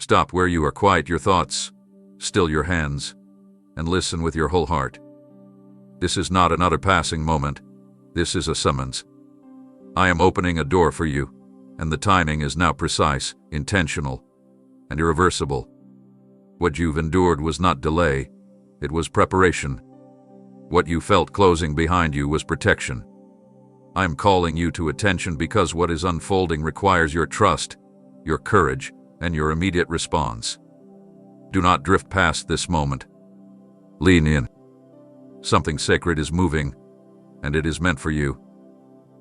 Stop where you are, quiet your thoughts, still your hands, and listen with your whole heart. This is not another passing moment. This is a summons. I am opening a door for you, and the timing is now precise, intentional, and irreversible. What you've endured was not delay, it was preparation. What you felt closing behind you was protection. I am calling you to attention because what is unfolding requires your trust, your courage, and your immediate response. Do not drift past this moment. Lean in. Something sacred is moving, and it is meant for you.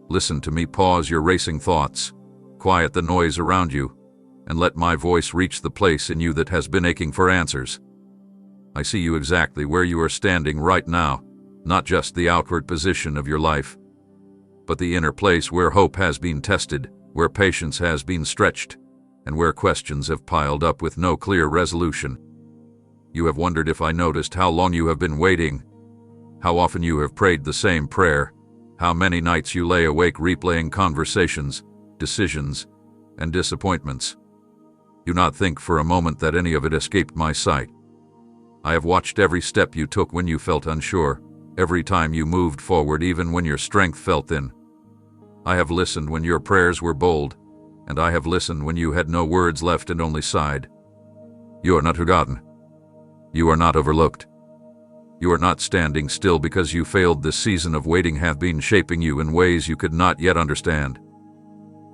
Listen to me, pause your racing thoughts, quiet the noise around you, and let my voice reach the place in you that has been aching for answers. I see you exactly where you are standing right now, not just the outward position of your life, but the inner place where hope has been tested, where patience has been stretched, and where questions have piled up with no clear resolution. You have wondered if I noticed how long you have been waiting, how often you have prayed the same prayer, how many nights you lay awake replaying conversations, decisions, and disappointments. Do not think for a moment that any of it escaped my sight. I have watched every step you took when you felt unsure, every time you moved forward even when your strength felt thin. I have listened when your prayers were bold, and I have listened when you had no words left and only sighed. You are not forgotten. You are not overlooked. You are not standing still because you failed. This season of waiting have been shaping you in ways you could not yet understand.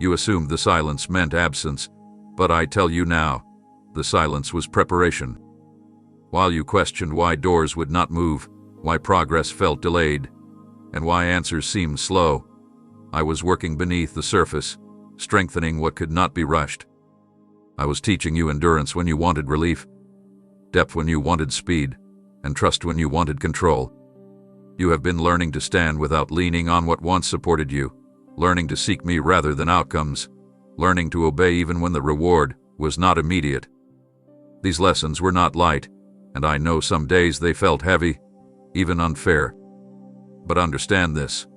You assumed the silence meant absence, but I tell you now, the silence was preparation. While you questioned why doors would not move, why progress felt delayed, and why answers seemed slow, I was working beneath the surface, strengthening what could not be rushed. I was teaching you endurance when you wanted relief, depth when you wanted speed, and trust when you wanted control. You have been learning to stand without leaning on what once supported you, learning to seek me rather than outcomes, learning to obey even when the reward was not immediate. These lessons were not light, and I know some days they felt heavy, even unfair. But understand this: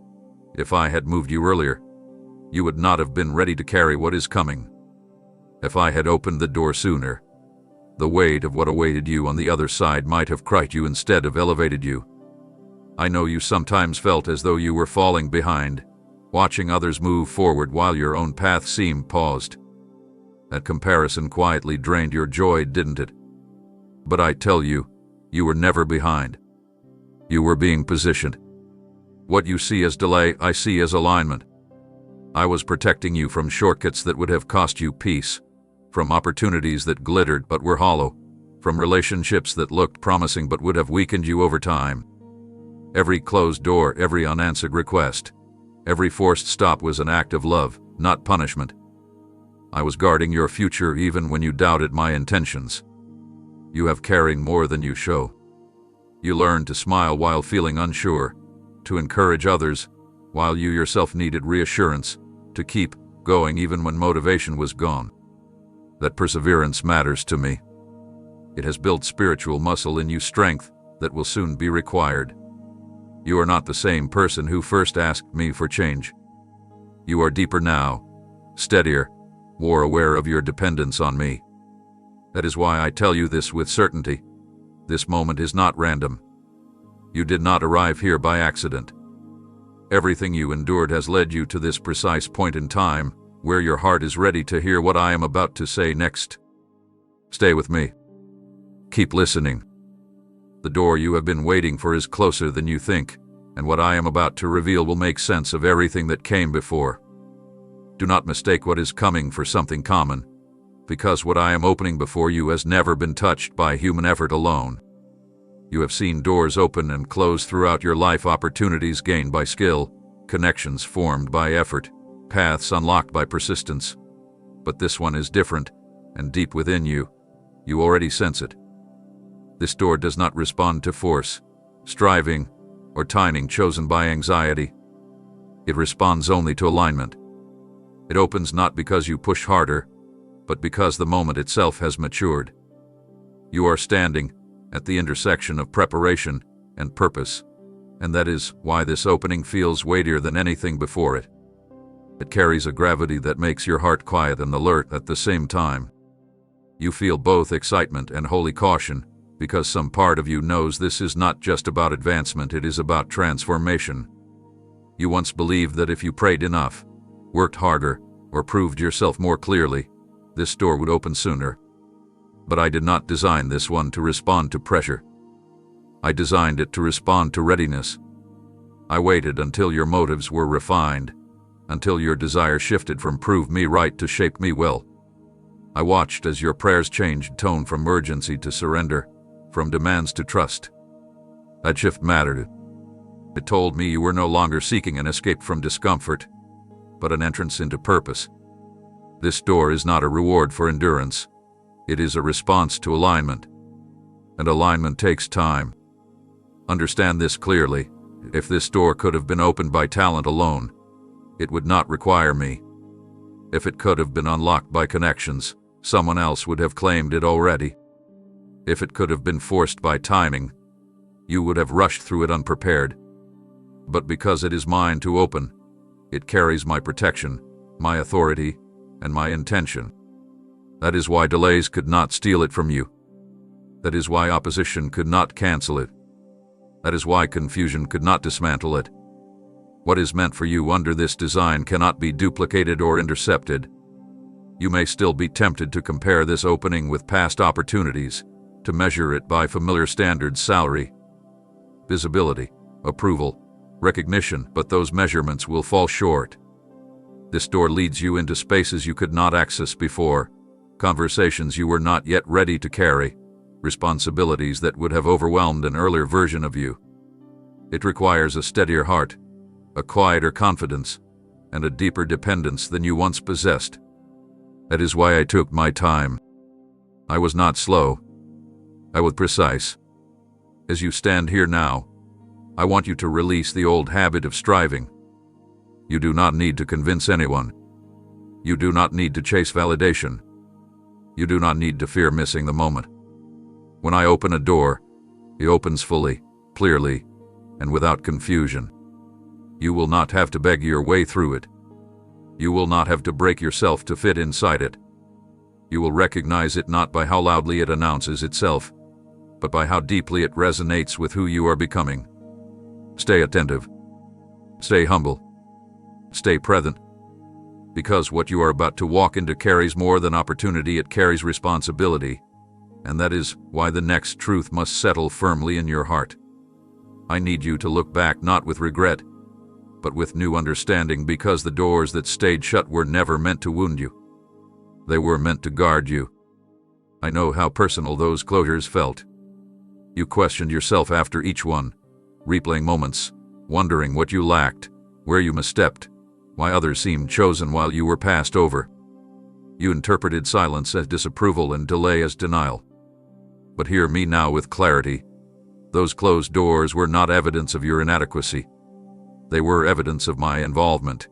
if I had moved you earlier, you would not have been ready to carry what is coming. If I had opened the door sooner, the weight of what awaited you on the other side might have crushed you instead of elevated you. I know you sometimes felt as though you were falling behind, watching others move forward while your own path seemed paused. That comparison quietly drained your joy, didn't it? But I tell you, you were never behind. You were being positioned. What you see as delay, I see as alignment. I was protecting you from shortcuts that would have cost you peace, from opportunities that glittered but were hollow, from relationships that looked promising but would have weakened you over time. Every closed door, every unanswered request, every forced stop was an act of love, not punishment. I was guarding your future even when you doubted my intentions. You have carried more than you show. You learned to smile while feeling unsure, to encourage others while you yourself needed reassurance, to keep going even when motivation was gone. That perseverance matters to me. It has built spiritual muscle in you, strength that will soon be required. You are not the same person who first asked me for change. You are deeper now, steadier, more aware of your dependence on me. That is why I tell you this with certainty. This moment is not random. You did not arrive here by accident. Everything you endured has led you to this precise point in time, where your heart is ready to hear what I am about to say next. Stay with me. Keep listening. The door you have been waiting for is closer than you think, and what I am about to reveal will make sense of everything that came before. Do not mistake what is coming for something common, because what I am opening before you has never been touched by human effort alone. You have seen doors open and close throughout your life, opportunities gained by skill, connections formed by effort, paths unlocked by persistence. But this one is different, and deep within you, you already sense it. This door does not respond to force, striving, or timing chosen by anxiety. It responds only to alignment. It opens not because you push harder, but because the moment itself has matured. You are standing at the intersection of preparation and purpose, and that is why this opening feels weightier than anything before it. It carries a gravity that makes your heart quiet and alert at the same time. You feel both excitement and holy caution, because some part of you knows this is not just about advancement, it is about transformation. You once believed that if you prayed enough, worked harder, or proved yourself more clearly, this door would open sooner. But I did not design this one to respond to pressure. I designed it to respond to readiness. I waited until your motives were refined, until your desire shifted from prove me right to shape me well. I watched as your prayers changed tone from urgency to surrender, from demands to trust. That shift mattered. It told me you were no longer seeking an escape from discomfort, but an entrance into purpose. This door is not a reward for endurance. It is a response to alignment. And alignment takes time. Understand this clearly. If this door could have been opened by talent alone, it would not require me. If it could have been unlocked by connections, someone else would have claimed it already. If it could have been forced by timing, you would have rushed through it unprepared. But because it is mine to open, it carries my protection, my authority, and my intention. That is why delays could not steal it from you. That is why opposition could not cancel it. That is why confusion could not dismantle it. What is meant for you under this design cannot be duplicated or intercepted. You may still be tempted to compare this opening with past opportunities, to measure it by familiar standards: salary, visibility, approval, recognition, but those measurements will fall short. This door leads you into spaces you could not access before, conversations you were not yet ready to carry, responsibilities that would have overwhelmed an earlier version of you. It requires a steadier heart, a quieter confidence, and a deeper dependence than you once possessed. That is why I took my time. I was not slow. I was precise. As you stand here now, I want you to release the old habit of striving. You do not need to convince anyone. You do not need to chase validation. You do not need to fear missing the moment. When I open a door, it opens fully, clearly, and without confusion. You will not have to beg your way through it. You will not have to break yourself to fit inside it. You will recognize it not by how loudly it announces itself, but by how deeply it resonates with who you are becoming. Stay attentive. Stay humble. Stay present. Because what you are about to walk into carries more than opportunity, it carries responsibility. And that is why the next truth must settle firmly in your heart. I need you to look back not with regret, but with new understanding, because the doors that stayed shut were never meant to wound you. They were meant to guard you. I know how personal those closures felt. You questioned yourself after each one, replaying moments, wondering what you lacked, where you misstepped, why others seemed chosen while you were passed over. You interpreted silence as disapproval and delay as denial. But hear me now with clarity. Those closed doors were not evidence of your inadequacy. They were evidence of my involvement.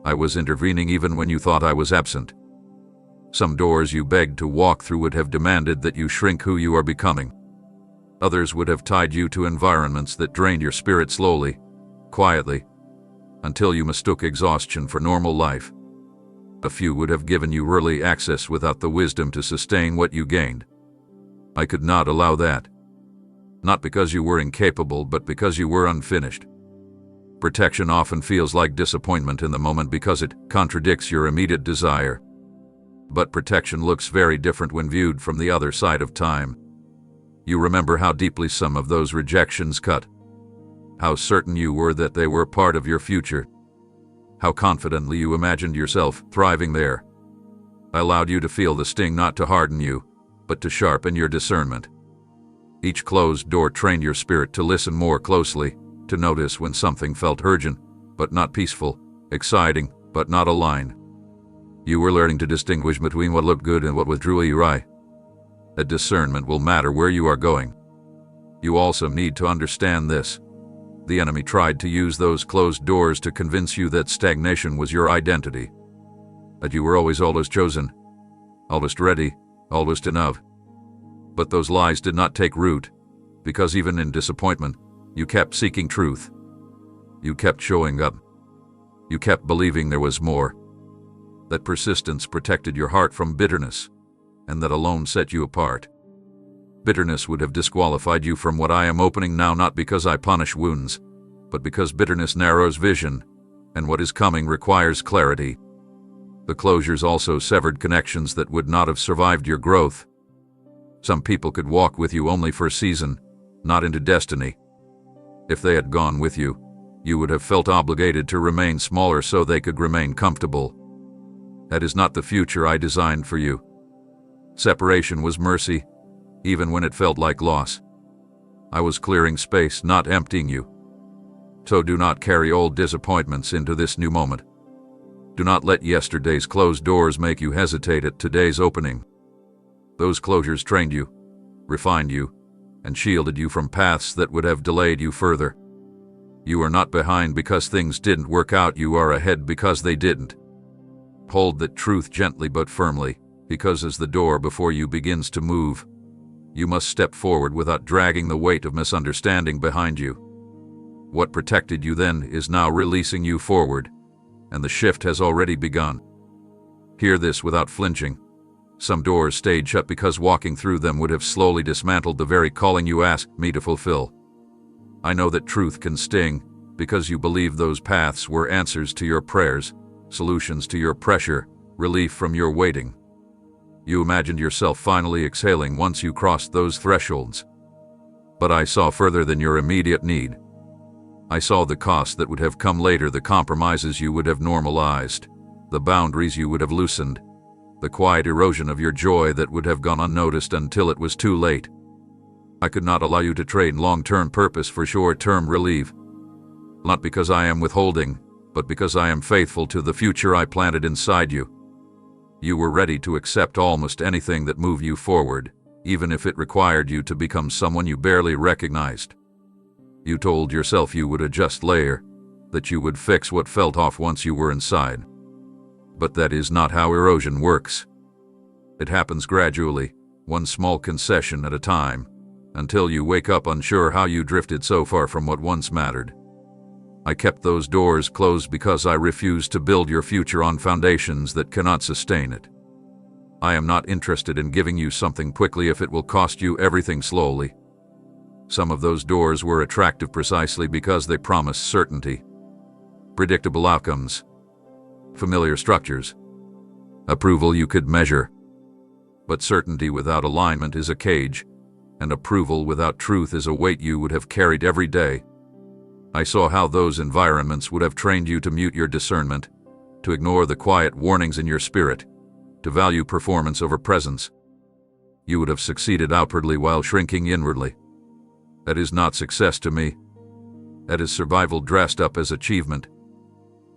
I was intervening even when you thought I was absent. Some doors you begged to walk through would have demanded that you shrink who you are becoming. Others would have tied you to environments that drained your spirit slowly, quietly, until you mistook exhaustion for normal life. A few would have given you early access without the wisdom to sustain what you gained. I could not allow that. Not because you were incapable, but because you were unfinished. Protection often feels like disappointment in the moment because it contradicts your immediate desire. But protection looks very different when viewed from the other side of time. You remember how deeply some of those rejections cut. How certain you were that they were part of your future. How confidently you imagined yourself thriving there. I allowed you to feel the sting, not to harden you, but to sharpen your discernment. Each closed door trained your spirit to listen more closely, to notice when something felt urgent, but not peaceful, exciting, but not aligned. You were learning to distinguish between what looked good and what was truly right. That discernment will matter where you are going. You also need to understand this. The enemy tried to use those closed doors to convince you that stagnation was your identity. That you were always chosen, always ready, always enough. But those lies did not take root, because even in disappointment, you kept seeking truth. You kept showing up. You kept believing there was more. That persistence protected your heart from bitterness, and that alone set you apart. Bitterness would have disqualified you from what I am opening now, not because I punish wounds, but because bitterness narrows vision, and what is coming requires clarity. The closures also severed connections that would not have survived your growth. Some people could walk with you only for a season, not into destiny. If they had gone with you, you would have felt obligated to remain smaller so they could remain comfortable. That is not the future I designed for you. Separation was mercy, even when it felt like loss. I was clearing space, not emptying you. So do not carry old disappointments into this new moment. Do not let yesterday's closed doors make you hesitate at today's opening. Those closures trained you, refined you, and shielded you from paths that would have delayed you further. You are not behind because things didn't work out, you are ahead because they didn't. Hold that truth gently but firmly, because as the door before you begins to move, you must step forward without dragging the weight of misunderstanding behind you. What protected you then is now releasing you forward, and the shift has already begun. Hear this without flinching. Some doors stayed shut because walking through them would have slowly dismantled the very calling you asked me to fulfill. I know that truth can sting, because you believe those paths were answers to your prayers, solutions to your pressure, relief from your waiting. You imagined yourself finally exhaling once you crossed those thresholds. But I saw further than your immediate need. I saw the cost that would have come later, the compromises you would have normalized, the boundaries you would have loosened, the quiet erosion of your joy that would have gone unnoticed until it was too late. I could not allow you to trade long-term purpose for short-term relief. Not because I am withholding, but because I am faithful to the future I planted inside you. You were ready to accept almost anything that moved you forward, even if it required you to become someone you barely recognized. You told yourself you would adjust later, that you would fix what felt off once you were inside. But that is not how erosion works. It happens gradually, one small concession at a time, until you wake up unsure how you drifted so far from what once mattered. I kept those doors closed because I refused to build your future on foundations that cannot sustain it. I am not interested in giving you something quickly if it will cost you everything slowly. Some of those doors were attractive precisely because they promised certainty, predictable outcomes, familiar structures, approval you could measure. But certainty without alignment is a cage, and approval without truth is a weight you would have carried every day. I saw how those environments would have trained you to mute your discernment, to ignore the quiet warnings in your spirit, to value performance over presence. You would have succeeded outwardly while shrinking inwardly. That is not success to me. That is survival dressed up as achievement.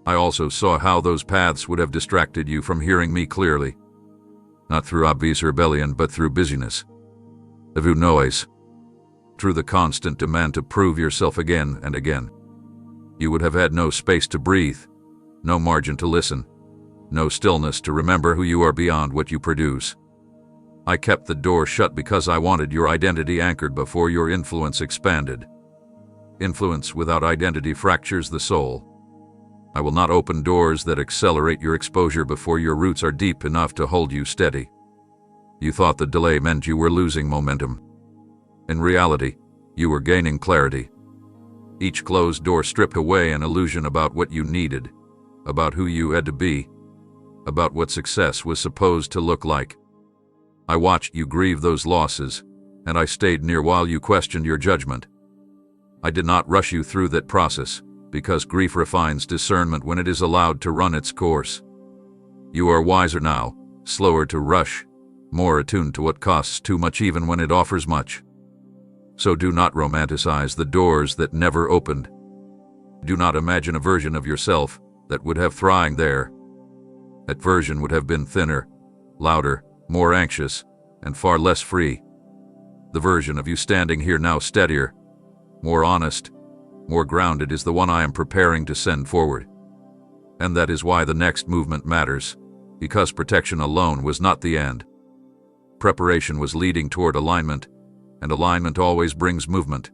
I also saw how those paths would have distracted you from hearing me clearly. Not through obvious rebellion, but through busyness, through noise, through the constant demand to prove yourself again and again. You would have had no space to breathe, no margin to listen, no stillness to remember who you are beyond what you produce. I kept the door shut because I wanted your identity anchored before your influence expanded. Influence without identity fractures the soul. I will not open doors that accelerate your exposure before your roots are deep enough to hold you steady. You thought the delay meant you were losing momentum. In reality, you were gaining clarity. Each closed door stripped away an illusion about what you needed, about who you had to be, about what success was supposed to look like. I watched you grieve those losses, and I stayed near while you questioned your judgment. I did not rush you through that process, because grief refines discernment when it is allowed to run its course. You are wiser now, slower to rush, more attuned to what costs too much even when it offers much. So do not romanticize the doors that never opened. Do not imagine a version of yourself that would have thrived there. That version would have been thinner, louder, more anxious, and far less free. The version of you standing here now, steadier, more honest, more grounded, is the one I am preparing to send forward. And that is why the next movement matters, because protection alone was not the end. Preparation was leading toward alignment, and alignment always brings movement.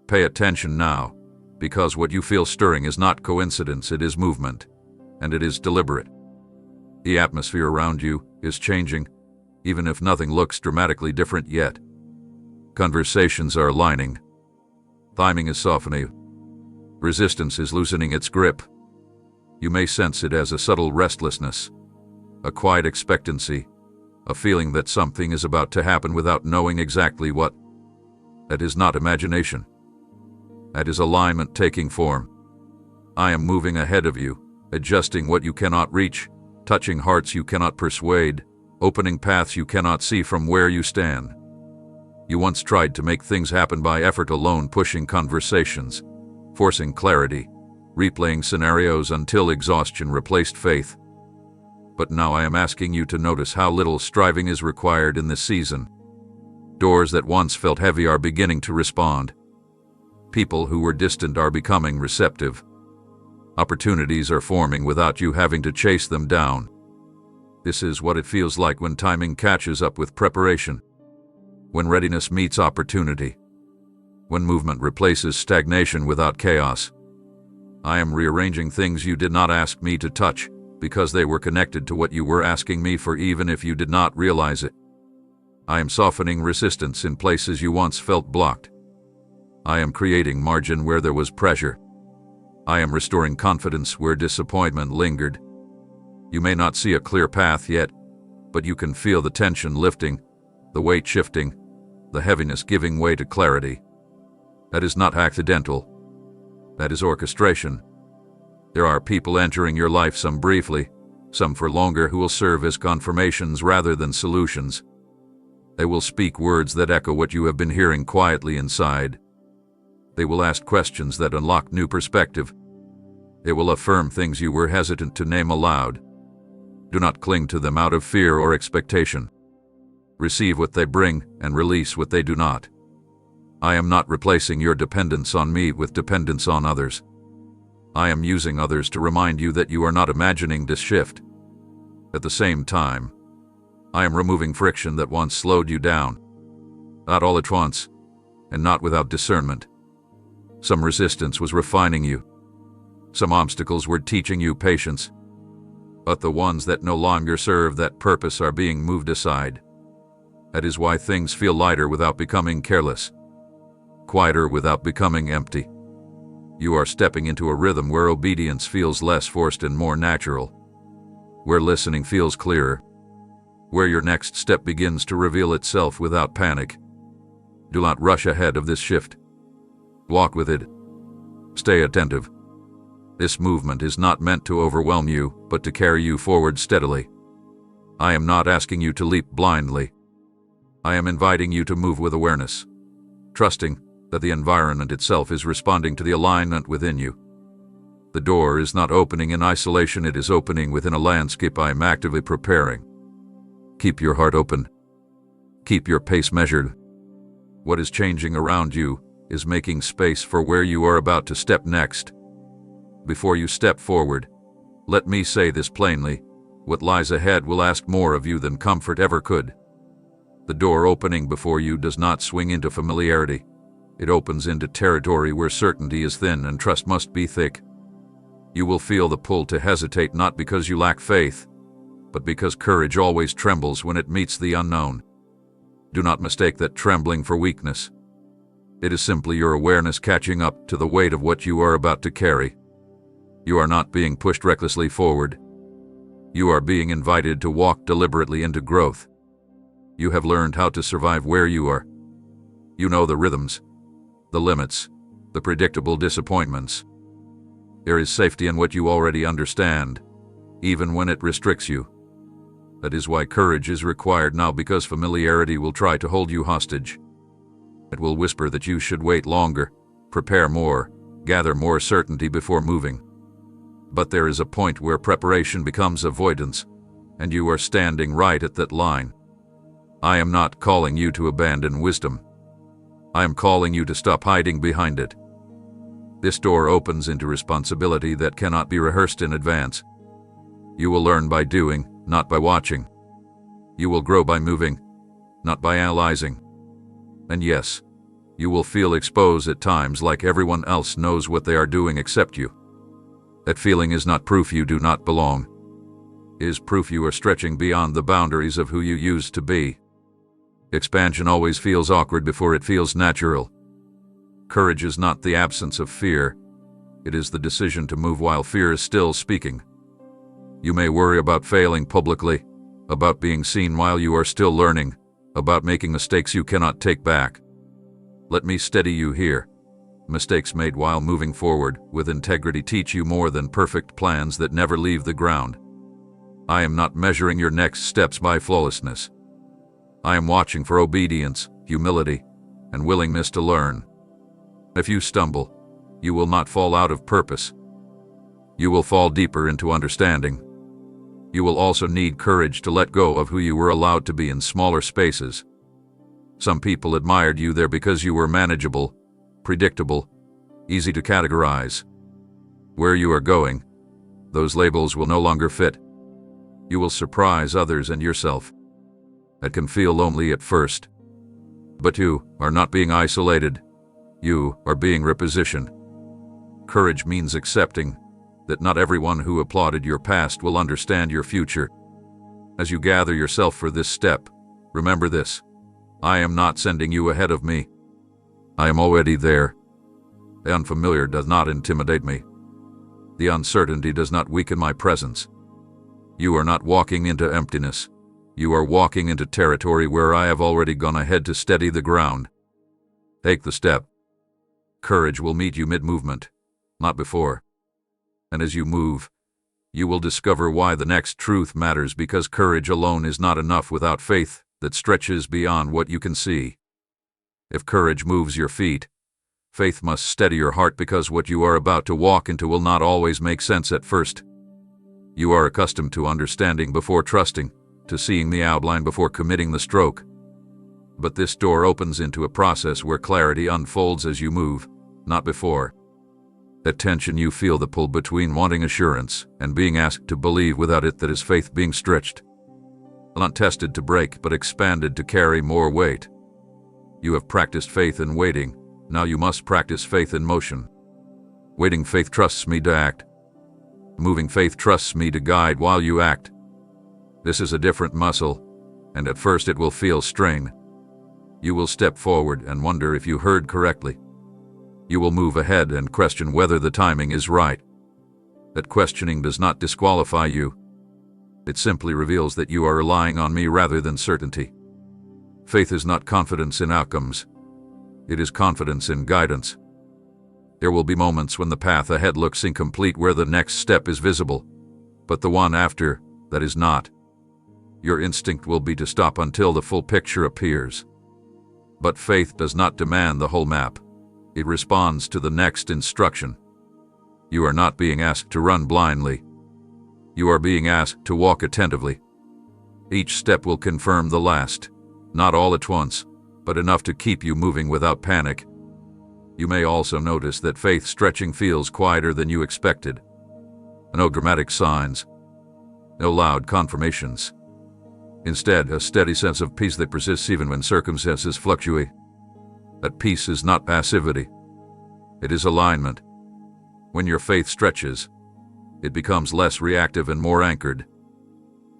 Pay attention now, because what you feel stirring is not coincidence, it is movement, and it is deliberate. The atmosphere around you is changing, even if nothing looks dramatically different yet. Conversations are aligning. Timing is softening. Resistance is loosening its grip. You may sense it as a subtle restlessness, a quiet expectancy, a feeling that something is about to happen without knowing exactly what. That is not imagination. That is alignment taking form. I am moving ahead of you, adjusting what you cannot reach, touching hearts you cannot persuade, opening paths you cannot see from where you stand. You once tried to make things happen by effort alone, pushing conversations, forcing clarity, replaying scenarios until exhaustion replaced faith. But now I am asking you to notice how little striving is required in this season. Doors that once felt heavy are beginning to respond. People who were distant are becoming receptive. Opportunities are forming without you having to chase them down. This is what it feels like when timing catches up with preparation. When readiness meets opportunity. When movement replaces stagnation without chaos. I am rearranging things you did not ask me to touch, because they were connected to what you were asking me for, even if you did not realize it. I am softening resistance in places you once felt blocked. I am creating margin where there was pressure. I am restoring confidence where disappointment lingered. You may not see a clear path yet, but you can feel the tension lifting, the weight shifting, the heaviness giving way to clarity. That is not accidental. That is orchestration. There are people entering your life, some briefly, some for longer, who will serve as confirmations rather than solutions. They will speak words that echo what you have been hearing quietly inside. They will ask questions that unlock new perspective. They will affirm things you were hesitant to name aloud. Do not cling to them out of fear or expectation. Receive what they bring and release what they do not. I am not replacing your dependence on me with dependence on others. I am using others to remind you that you are not imagining this shift. At the same time, I am removing friction that once slowed you down. Not all at once, and not without discernment. Some resistance was refining you. Some obstacles were teaching you patience. But the ones that no longer serve that purpose are being moved aside. That is why things feel lighter without becoming careless. Quieter without becoming empty. You are stepping into a rhythm where obedience feels less forced and more natural. Where listening feels clearer. Where your next step begins to reveal itself without panic. Do not rush ahead of this shift. Walk with it. Stay attentive. This movement is not meant to overwhelm you, but to carry you forward steadily. I am not asking you to leap blindly. I am inviting you to move with awareness, trusting that the environment itself is responding to the alignment within you. The door is not opening in isolation, it is opening within a landscape I am actively preparing. Keep your heart open. Keep your pace measured. What is changing around you is making space for where you are about to step next. Before you step forward, let me say this plainly: what lies ahead will ask more of you than comfort ever could. The door opening before you does not swing into familiarity. It opens into territory where certainty is thin and trust must be thick. You will feel the pull to hesitate, not because you lack faith, but because courage always trembles when it meets the unknown. Do not mistake that trembling for weakness. It is simply your awareness catching up to the weight of what you are about to carry. You are not being pushed recklessly forward. You are being invited to walk deliberately into growth. You have learned how to survive where you are. You know the rhythms, the limits, the predictable disappointments. There is safety in what you already understand, even when it restricts you. That is why courage is required now, because familiarity will try to hold you hostage. It will whisper that you should wait longer, prepare more, gather more certainty before moving. But there is a point where preparation becomes avoidance, and you are standing right at that line. I am not calling you to abandon wisdom. I am calling you to stop hiding behind it. This door opens into responsibility that cannot be rehearsed in advance. You will learn by doing, not by watching. You will grow by moving, not by analyzing. And yes, you will feel exposed at times, like everyone else knows what they are doing except you. That feeling is not proof you do not belong. is proof you are stretching beyond the boundaries of who you used to be. Expansion always feels awkward before it feels natural. Courage is not the absence of fear. It is the decision to move while fear is still speaking. You may worry about failing publicly, about being seen while you are still learning, about making mistakes you cannot take back. Let me steady you here. Mistakes made while moving forward with integrity teach you more than perfect plans that never leave the ground. I am not measuring your next steps by flawlessness. I am watching for obedience, humility, and willingness to learn. If you stumble, you will not fall out of purpose. You will fall deeper into understanding. You will also need courage to let go of who you were allowed to be in smaller spaces. Some people admired you there because you were manageable, predictable, easy to categorize. Where you are going, those labels will no longer fit. You will surprise others and yourself. It can feel lonely at first. But you are not being isolated. You are being repositioned. Courage means accepting that not everyone who applauded your past will understand your future. As you gather yourself for this step, remember this: I am not sending you ahead of me. I am already there. The unfamiliar does not intimidate me. The uncertainty does not weaken my presence. You are not walking into emptiness. You are walking into territory where I have already gone ahead to steady the ground. Take the step. Courage will meet you mid-movement, not before. And as you move, you will discover why the next truth matters, because courage alone is not enough without faith that stretches beyond what you can see. If courage moves your feet, faith must steady your heart, because what you are about to walk into will not always make sense at first. You are accustomed to understanding before trusting, to seeing the outline before committing the stroke. But this door opens into a process where clarity unfolds as you move, not before. That tension you feel, the pull between wanting assurance and being asked to believe without it, that is faith being stretched. Not tested to break, but expanded to carry more weight. You have practiced faith in waiting, now you must practice faith in motion. Waiting faith trusts me to act. Moving faith trusts me to guide while you act. This is a different muscle, and at first it will feel strained. You will step forward and wonder if you heard correctly. You will move ahead and question whether the timing is right. That questioning does not disqualify you. It simply reveals that you are relying on me rather than certainty. Faith is not confidence in outcomes. It is confidence in guidance. There will be moments when the path ahead looks incomplete, where the next step is visible, but the one after that is not. Your instinct will be to stop until the full picture appears. But faith does not demand the whole map. It responds to the next instruction. You are not being asked to run blindly. You are being asked to walk attentively. Each step will confirm the last, not all at once, but enough to keep you moving without panic. You may also notice that faith stretching feels quieter than you expected. No dramatic signs, no loud confirmations. Instead, a steady sense of peace that persists even when circumstances fluctuate. That peace is not passivity. It is alignment. When your faith stretches, it becomes less reactive and more anchored.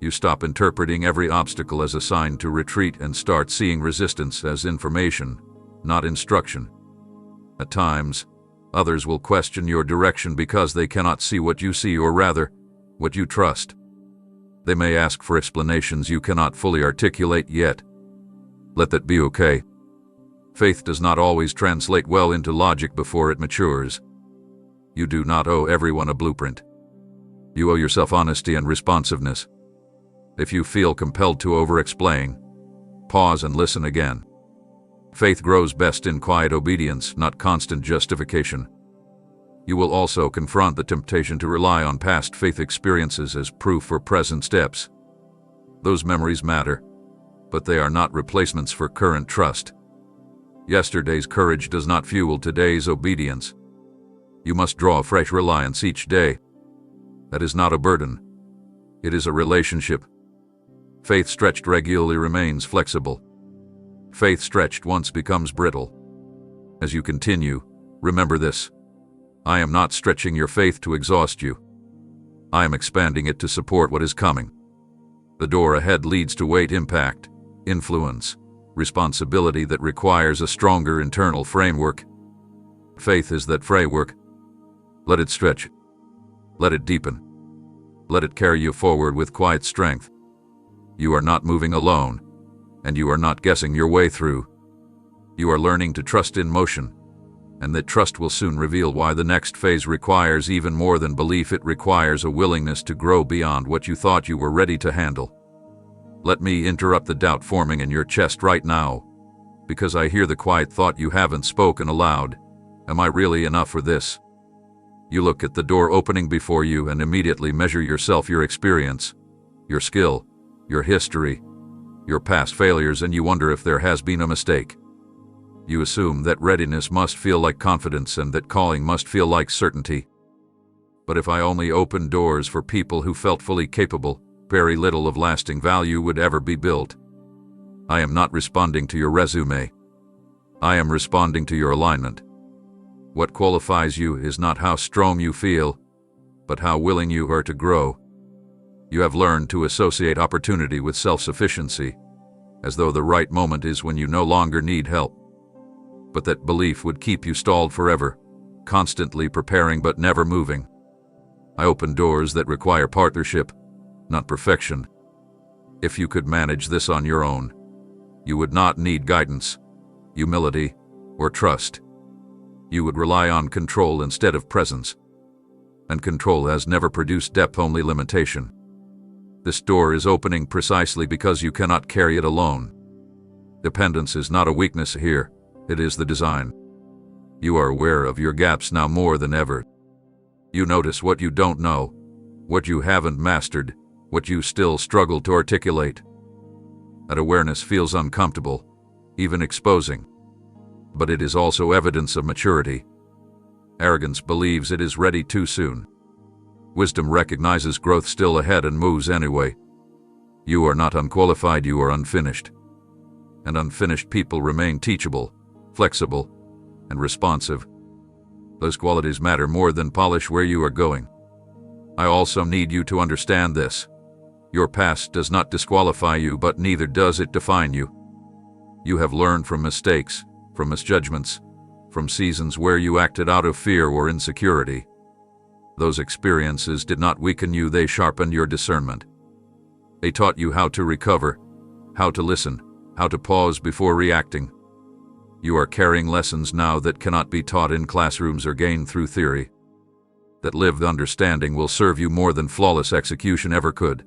You stop interpreting every obstacle as a sign to retreat and start seeing resistance as information, not instruction. At times, others will question your direction because they cannot see what you see, or rather, what you trust. They may ask for explanations you cannot fully articulate yet. Let that be okay. Faith does not always translate well into logic before it matures. You do not owe everyone a blueprint. You owe yourself honesty and responsiveness. If you feel compelled to over-explain, pause and listen again. Faith grows best in quiet obedience, not constant justification. You will also confront the temptation to rely on past faith experiences as proof for present steps. Those memories matter, but they are not replacements for current trust. Yesterday's courage does not fuel today's obedience. You must draw fresh reliance each day. That is not a burden. It is a relationship. Faith stretched regularly remains flexible. Faith stretched once becomes brittle. As you continue, remember this: I am not stretching your faith to exhaust you. I am expanding it to support what is coming. The door ahead leads to weight, impact, influence, responsibility that requires a stronger internal framework. Faith is that framework. Let it stretch. Let it deepen. Let it carry you forward with quiet strength. You are not moving alone, and you are not guessing your way through. You are learning to trust in motion, and that trust will soon reveal why the next phase requires even more than belief. It requires a willingness to grow beyond what you thought you were ready to handle. Let me interrupt the doubt forming in your chest right now, because I hear the quiet thought you haven't spoken aloud. Am I really enough for this? You look at the door opening before you and immediately measure yourself, your experience, your skill, your history, your past failures, and you wonder if there has been a mistake. You assume that readiness must feel like confidence and that calling must feel like certainty. But if I only opened doors for people who felt fully capable, very little of lasting value would ever be built. I am not responding to your resume. I am responding to your alignment. What qualifies you is not how strong you feel, but how willing you are to grow. You have learned to associate opportunity with self-sufficiency, as though the right moment is when you no longer need help. But that belief would keep you stalled forever, constantly preparing but never moving. I open doors that require partnership, not perfection. If you could manage this on your own, you would not need guidance, humility, or trust. You would rely on control instead of presence. And control has never produced depth, only limitation. This door is opening precisely because you cannot carry it alone. Dependence is not a weakness here, it is the design. You are aware of your gaps now more than ever. You notice what you don't know, what you haven't mastered, what you still struggle to articulate. That awareness feels uncomfortable, even exposing. But it is also evidence of maturity. Arrogance believes it is ready too soon. Wisdom recognizes growth still ahead and moves anyway. You are not unqualified, you are unfinished. And unfinished people remain teachable, flexible, and responsive. Those qualities matter more than polish where you are going. I also need you to understand this. Your past does not disqualify you, but neither does it define you. You have learned from mistakes, from misjudgments, from seasons where you acted out of fear or insecurity. Those experiences did not weaken you, they sharpened your discernment. They taught you how to recover, how to listen, how to pause before reacting. You are carrying lessons now that cannot be taught in classrooms or gained through theory. That lived understanding will serve you more than flawless execution ever could.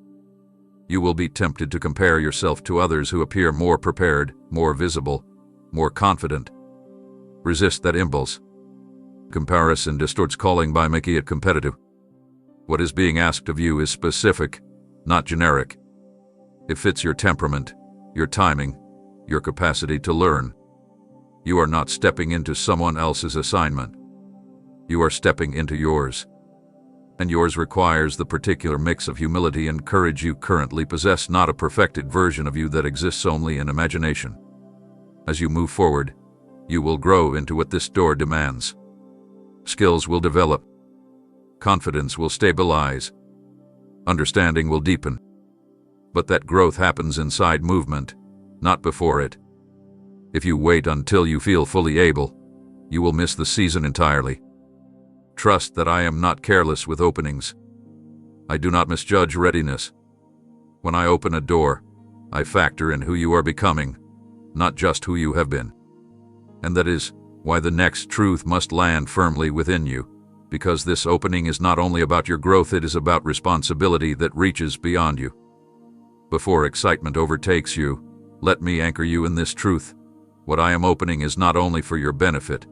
You will be tempted to compare yourself to others who appear more prepared, more visible, more confident. Resist that impulse. Comparison distorts calling by making it competitive. What is being asked of you is specific, not generic. It fits your temperament, your timing, your capacity to learn. You are not stepping into someone else's assignment. You are stepping into yours. And yours requires the particular mix of humility and courage you currently possess, not a perfected version of you that exists only in imagination. As you move forward, you will grow into what this door demands. Skills will develop. Confidence will stabilize. Understanding will deepen. But that growth happens inside movement, not before it. If you wait until you feel fully able, you will miss the season entirely. Trust that I am not careless with openings. I do not misjudge readiness. When I open a door, I factor in who you are becoming, not just who you have been. And that is why the next truth must land firmly within you, because this opening is not only about your growth, it is about responsibility that reaches beyond you. Before excitement overtakes you, let me anchor you in this truth. What I am opening is not only for your benefit.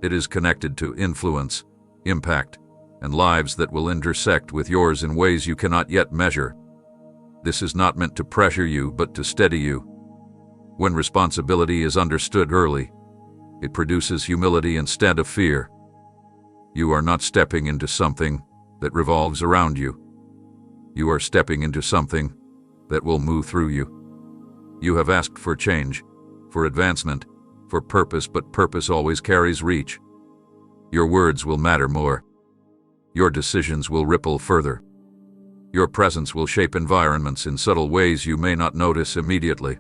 It is connected to influence, impact, and lives that will intersect with yours in ways you cannot yet measure. This is not meant to pressure you, but to steady you. When responsibility is understood early, it produces humility instead of fear. You are not stepping into something that revolves around you. You are stepping into something that will move through you. You have asked for change, for advancement, for purpose, but purpose always carries reach. Your words will matter more. Your decisions will ripple further. Your presence will shape environments in subtle ways you may not notice immediately.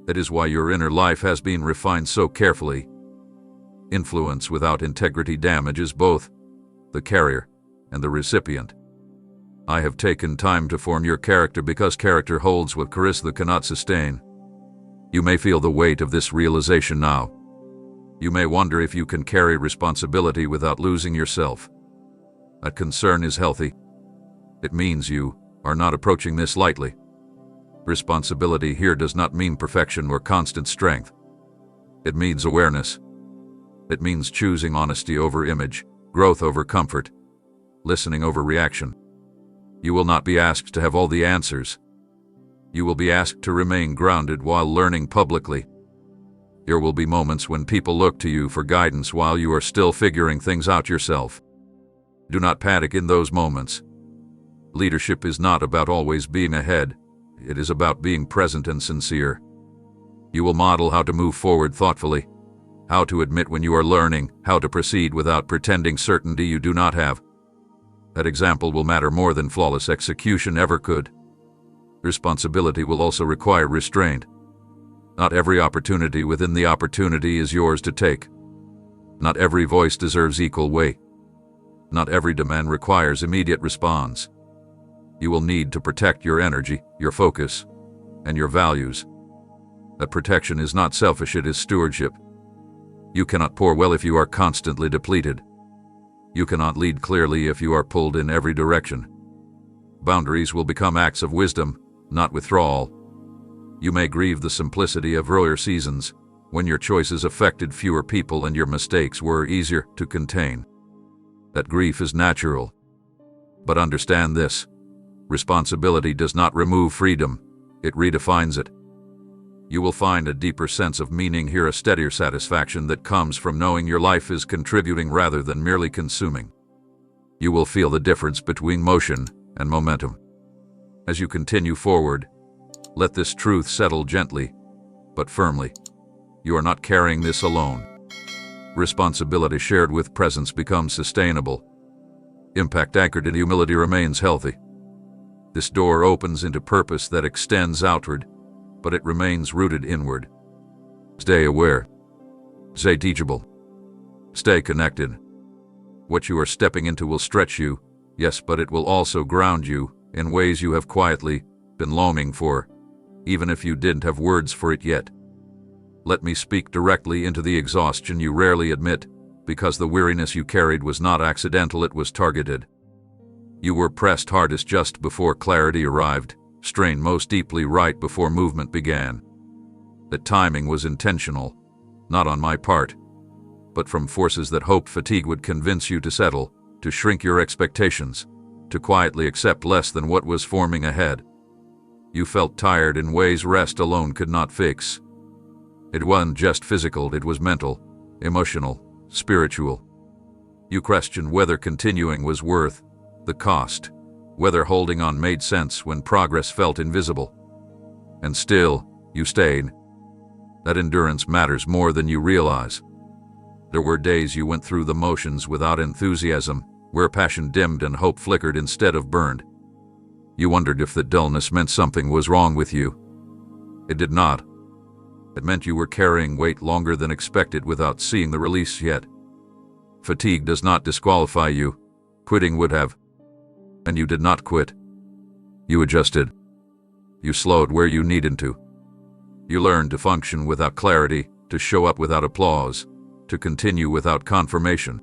That is why your inner life has been refined so carefully. Influence without integrity damages both the carrier and the recipient. I have taken time to form your character because character holds what charisma cannot sustain. You may feel the weight of this realization now. You may wonder if you can carry responsibility without losing yourself. That concern is healthy. It means you are not approaching this lightly. Responsibility here does not mean perfection or constant strength. It means awareness. It means choosing honesty over image, growth over comfort, listening over reaction. You will not be asked to have all the answers. You will be asked to remain grounded while learning publicly. There will be moments when people look to you for guidance while you are still figuring things out yourself. Do not panic in those moments. Leadership is not about always being ahead. It is about being present and sincere. You will model how to move forward thoughtfully, how to admit when you are learning, how to proceed without pretending certainty you do not have. That example will matter more than flawless execution ever could. Responsibility will also require restraint. Not every opportunity within the opportunity is yours to take. Not every voice deserves equal weight. Not every demand requires immediate response. You will need to protect your energy, your focus, and your values. That protection is not selfish, it is stewardship. You cannot pour well if you are constantly depleted. You cannot lead clearly if you are pulled in every direction. Boundaries will become acts of wisdom, not withdrawal. You may grieve the simplicity of earlier seasons, when your choices affected fewer people and your mistakes were easier to contain. That grief is natural. But understand this: responsibility does not remove freedom, it redefines it. You will find a deeper sense of meaning here, a steadier satisfaction that comes from knowing your life is contributing rather than merely consuming. You will feel the difference between motion and momentum. As you continue forward, let this truth settle gently, but firmly. You are not carrying this alone. Responsibility shared with presence becomes sustainable. Impact anchored in humility remains healthy. This door opens into purpose that extends outward, but it remains rooted inward. Stay aware. Stay teachable. Stay connected. What you are stepping into will stretch you, yes, but it will also ground you in ways you have quietly been longing for, even if you didn't have words for it yet. Let me speak directly into the exhaustion you rarely admit, because the weariness you carried was not accidental, it was targeted. You were pressed hardest just before clarity arrived, strained most deeply right before movement began. The timing was intentional, not on my part, but from forces that hoped fatigue would convince you to settle, to shrink your expectations, to quietly accept less than what was forming ahead. You felt tired in ways rest alone could not fix. It wasn't just physical, it was mental, emotional, spiritual. You questioned whether continuing was worth the cost, whether holding on made sense when progress felt invisible. And still, you stayed. That endurance matters more than you realize. There were days you went through the motions without enthusiasm, where passion dimmed and hope flickered instead of burned. You wondered if the dullness meant something was wrong with you. It did not. It meant you were carrying weight longer than expected without seeing the release yet. Fatigue does not disqualify you. Quitting would have. And you did not quit. You adjusted. You slowed where you needed to. You learned to function without clarity, to show up without applause, to continue without confirmation.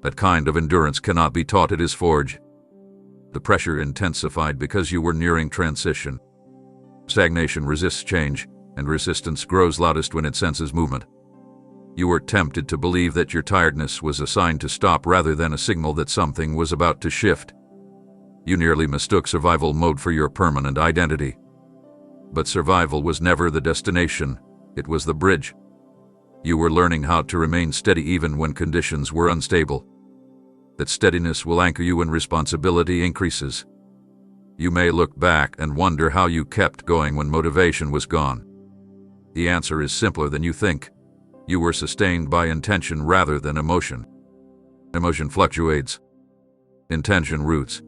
That kind of endurance cannot be taught, it is forged. The pressure intensified because you were nearing transition. Stagnation resists change, and resistance grows loudest when it senses movement. You were tempted to believe that your tiredness was a sign to stop rather than a signal that something was about to shift. You nearly mistook survival mode for your permanent identity. But survival was never the destination, it was the bridge. You were learning how to remain steady even when conditions were unstable. That steadiness will anchor you when responsibility increases. You may look back and wonder how you kept going when motivation was gone. The answer is simpler than you think. You were sustained by intention rather than emotion. Emotion fluctuates. Intention roots.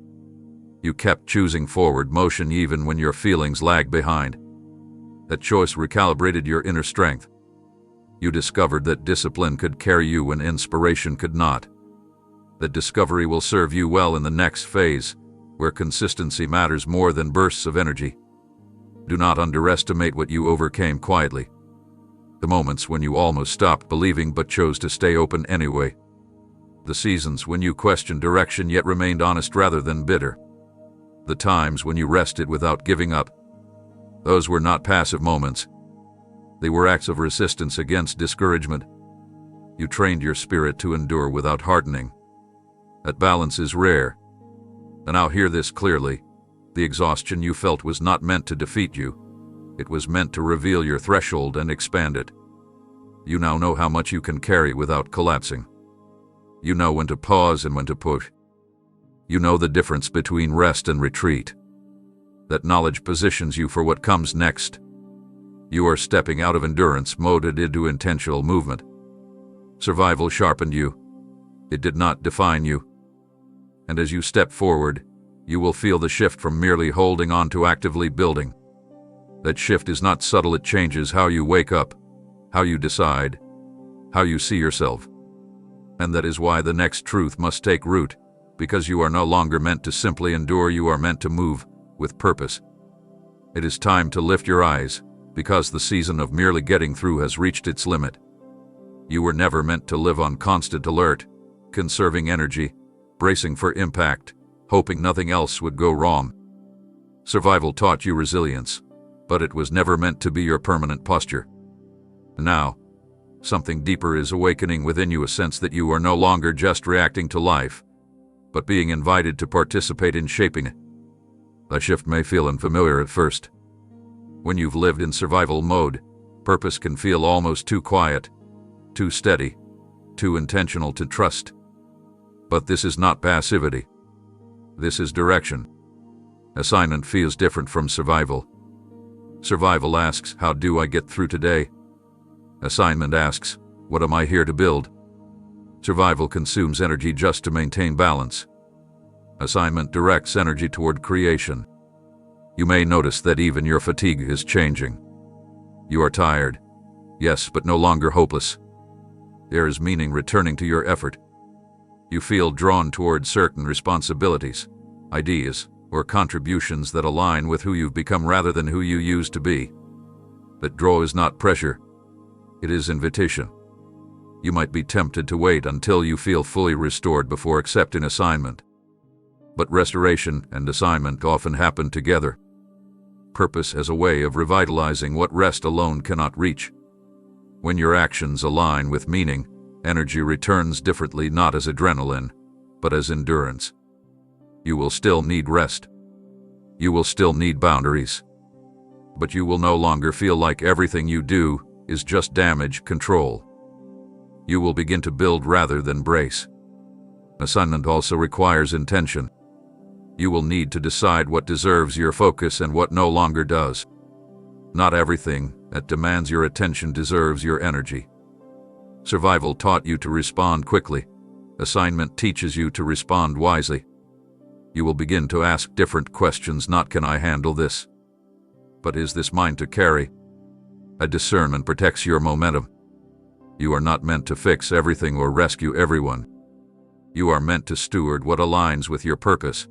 You kept choosing forward motion even when your feelings lagged behind. That choice recalibrated your inner strength. You discovered that discipline could carry you when inspiration could not. That discovery will serve you well in the next phase, where consistency matters more than bursts of energy. Do not underestimate what you overcame quietly. The moments when you almost stopped believing but chose to stay open anyway. The seasons when you questioned direction yet remained honest rather than bitter. The times when you rested without giving up. Those were not passive moments. They were acts of resistance against discouragement. You trained your spirit to endure without hardening. That balance is rare. And now hear this clearly. The exhaustion you felt was not meant to defeat you. It was meant to reveal your threshold and expand it. You now know how much you can carry without collapsing. You know when to pause and when to push. You know the difference between rest and retreat. That knowledge positions you for what comes next. You are stepping out of endurance mode into intentional movement. Survival sharpened you. It did not define you. And as you step forward, you will feel the shift from merely holding on to actively building. That shift is not subtle, it changes how you wake up, how you decide, how you see yourself. And that is why the next truth must take root, because you are no longer meant to simply endure, you are meant to move with purpose. It is time to lift your eyes, because the season of merely getting through has reached its limit. You were never meant to live on constant alert, conserving energy, bracing for impact, hoping nothing else would go wrong. Survival taught you resilience, but it was never meant to be your permanent posture. Now, something deeper is awakening within you, a sense that you are no longer just reacting to life, but being invited to participate in shaping it. The shift may feel unfamiliar at first. When you've lived in survival mode, purpose can feel almost too quiet, too steady, too intentional to trust. But this is not passivity. This is direction. Assignment feels different from survival. Survival asks, how do I get through today? Assignment asks, what am I here to build? Survival consumes energy just to maintain balance. Assignment directs energy toward creation. You may notice that even your fatigue is changing. You are tired, yes, but no longer hopeless. There is meaning returning to your effort. You feel drawn toward certain responsibilities, ideas, or contributions that align with who you've become rather than who you used to be. That draw is not pressure. It is invitation. You might be tempted to wait until you feel fully restored before accepting assignment. But restoration and assignment often happen together. Purpose has a way of revitalizing what rest alone cannot reach. When your actions align with meaning, energy returns differently, not as adrenaline, but as endurance. You will still need rest. You will still need boundaries. But you will no longer feel like everything you do is just damage control. You will begin to build rather than brace. Assignment also requires intention. You will need to decide what deserves your focus and what no longer does. Not everything that demands your attention deserves your energy. Survival taught you to respond quickly. Assignment teaches you to respond wisely. You will begin to ask different questions, not can I handle this, but is this mine to carry? A discernment protects your momentum. You are not meant to fix everything or rescue everyone. You are meant to steward what aligns with your purpose.